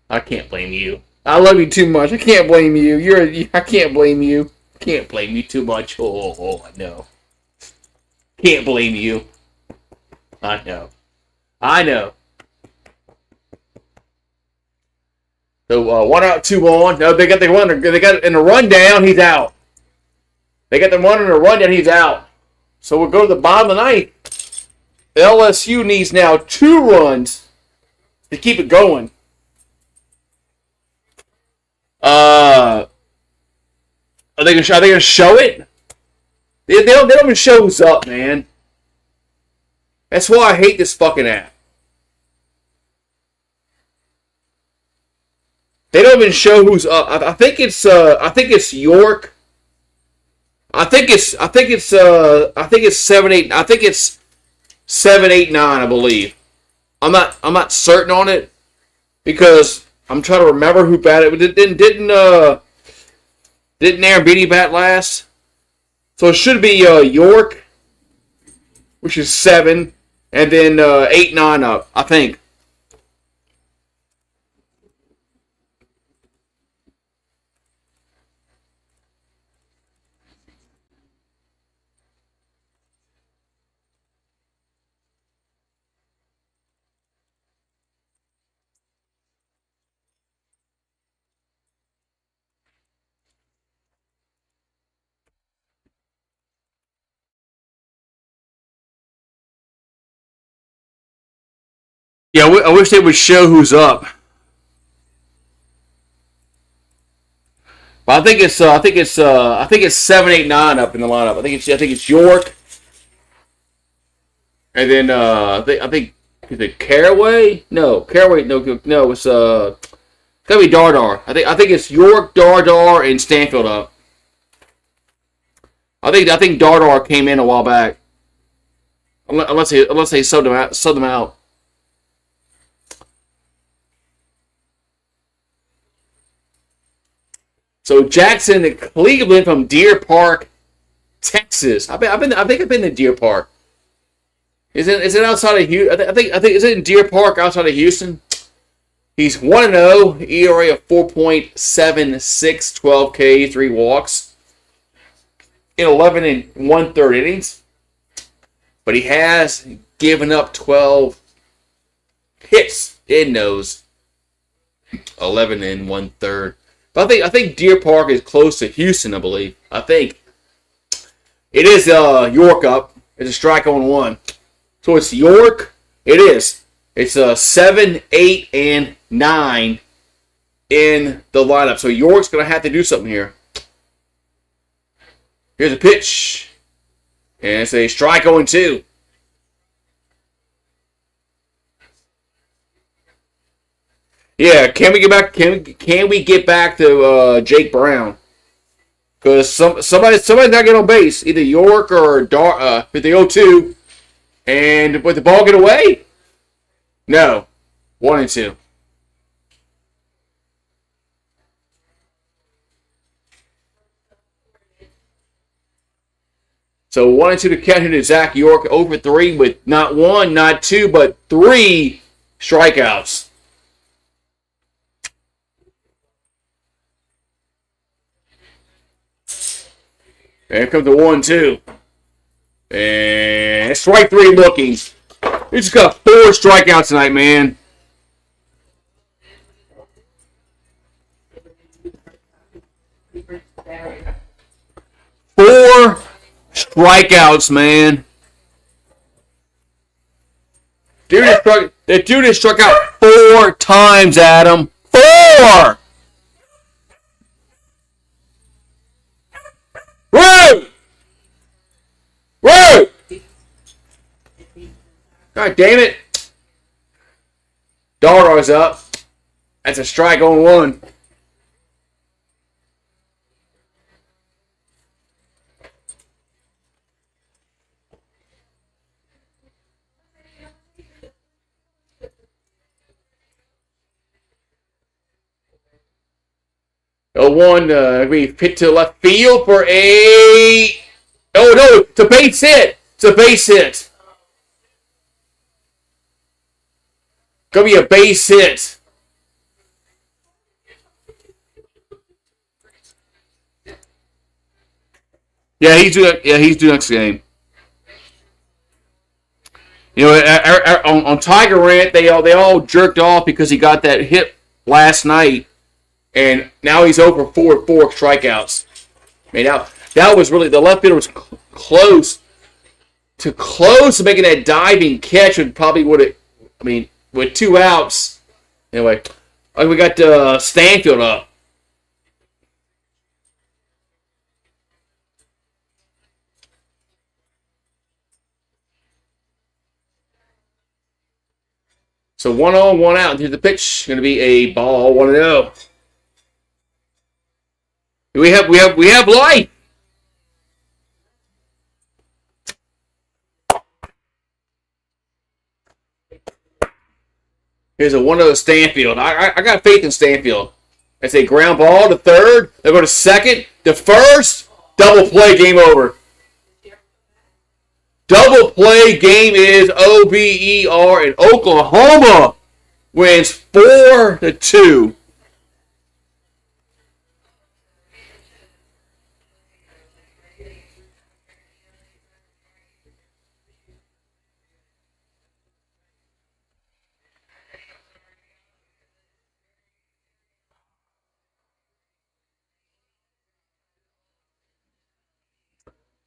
I can't blame you. I love you too much. I can't blame you. I can't blame you. Can't blame you too much. Oh, I know. Can't blame you. I know. So 1 out, 2 on. No, they got the runner. They got in the rundown. He's out. They got the runner in the rundown. He's out. So we'll go to the bottom of the ninth. LSU needs now 2 runs to keep it going. Are they gonna show it? They don't even show who's up, man. That's why I hate this fucking app. They don't even show who's up. I think it's York. I think it's 7, 8. I think it's 7, 8, 9. I believe. I'm not certain on it because I'm trying to remember who batted. Didn't Aaron Beatty bat last? So it should be York, which is 7, and then 8-9 up, I think. Yeah, I wish they would show who's up. But I think it's 7-8-9 up in the lineup. I think it's York, and then I think is it Caraway? No, Caraway. No. It's gotta be Dardar. I think it's York, Dardar, and Stanfield up. I think Dardar came in a while back. Unless they subbed them out. So Jackson to Cleveland from Deer Park, Texas. I think I've been to Deer Park. Is it outside of Houston? I think is it in Deer Park outside of Houston? He's 1-0, ERA of 4.76, 12 K, 3 walks in 11 and 1/3 innings. But he has given up 12 hits in those 11 and 1/3. But I think Deer Park is close to Houston, I believe. I think. It is York up. It's a strike on 1. So it's York. It is. It's 7, 8, and 9 in the lineup. So York's going to have to do something here. Here's a pitch. And it's a strike on 2. Yeah, can we get back? Can we get back to Jake Brown? Because somebody's not getting on base, either York or if they 0-2, and would the ball get away? No, 1-2. So 1-2 to count here to Zach York over 3 with not 1, not 2, but 3 strikeouts. And here comes the 1-2. And strike 3 looking. He just got 4 strikeouts tonight, man. Four strikeouts, man. The dude has struck out 4 times, Adam. 4! Woo! Woo! God damn it. Dardar's up. That's a strike on 1. Oh, 1, we hit to left field for a... Oh, no, it's a base hit. It's a base hit. Gonna be a base hit. Yeah, he's due next game. You know, on Tiger Rant, they all jerked off because he got that hit last night, and now he's over 4 strikeouts. I mean, now that was really the left fielder was close to making that diving catch, and probably would have. I mean, with 2 outs. Anyway, we got Stanfield up. So 1 on, 1 out. Here's the pitch. Going to be a ball, 1-0. We have life. Here's a 1-0 Stanfield. I got faith in Stanfield. I say ground ball to third. They go to second. To first. Double play. Game over. Double play. Game is over. And Oklahoma wins 4-2.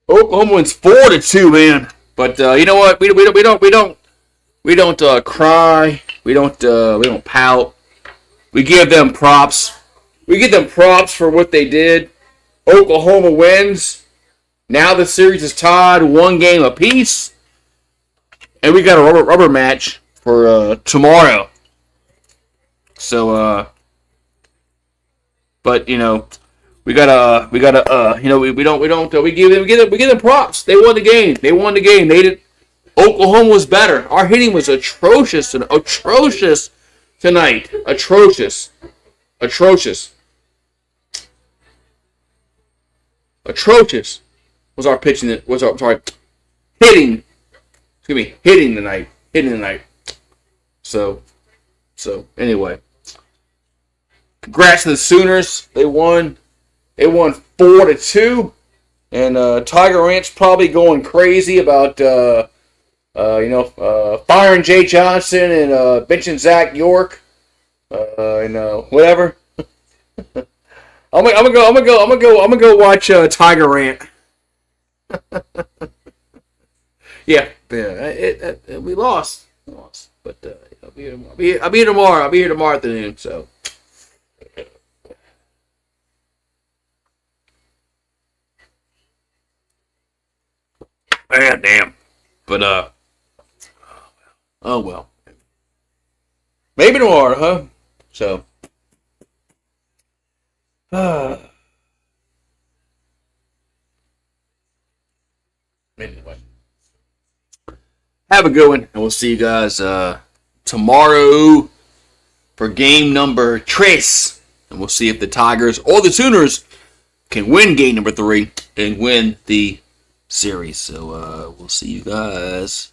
Oklahoma wins 4-2, man. But you know what? We don't cry. We don't pout. We give them props. We give them props for what they did. Oklahoma wins. Now the series is tied, 1 game apiece, and we got a rubber match for tomorrow. So, but you know. We give them props. They won the game. They did. Oklahoma was better. Our hitting was atrocious tonight. Atrocious was our pitching. Hitting. Excuse me, hitting tonight. So anyway, congrats to the Sooners. They won. They won 4-2, and Tiger Ranch probably going crazy about firing Jay Johnson and benching Zach York, and whatever. I'm gonna go watch Tiger Rant. Yeah, we lost, but I'll be here tomorrow. I'll be here tomorrow afternoon. So. Man, damn. But, oh well. Maybe tomorrow, huh? So. Anyway. Have a good one, and we'll see you guys tomorrow for game number 3. And we'll see if the Tigers or the Sooners can win game number 3 and win the series. So we'll see you guys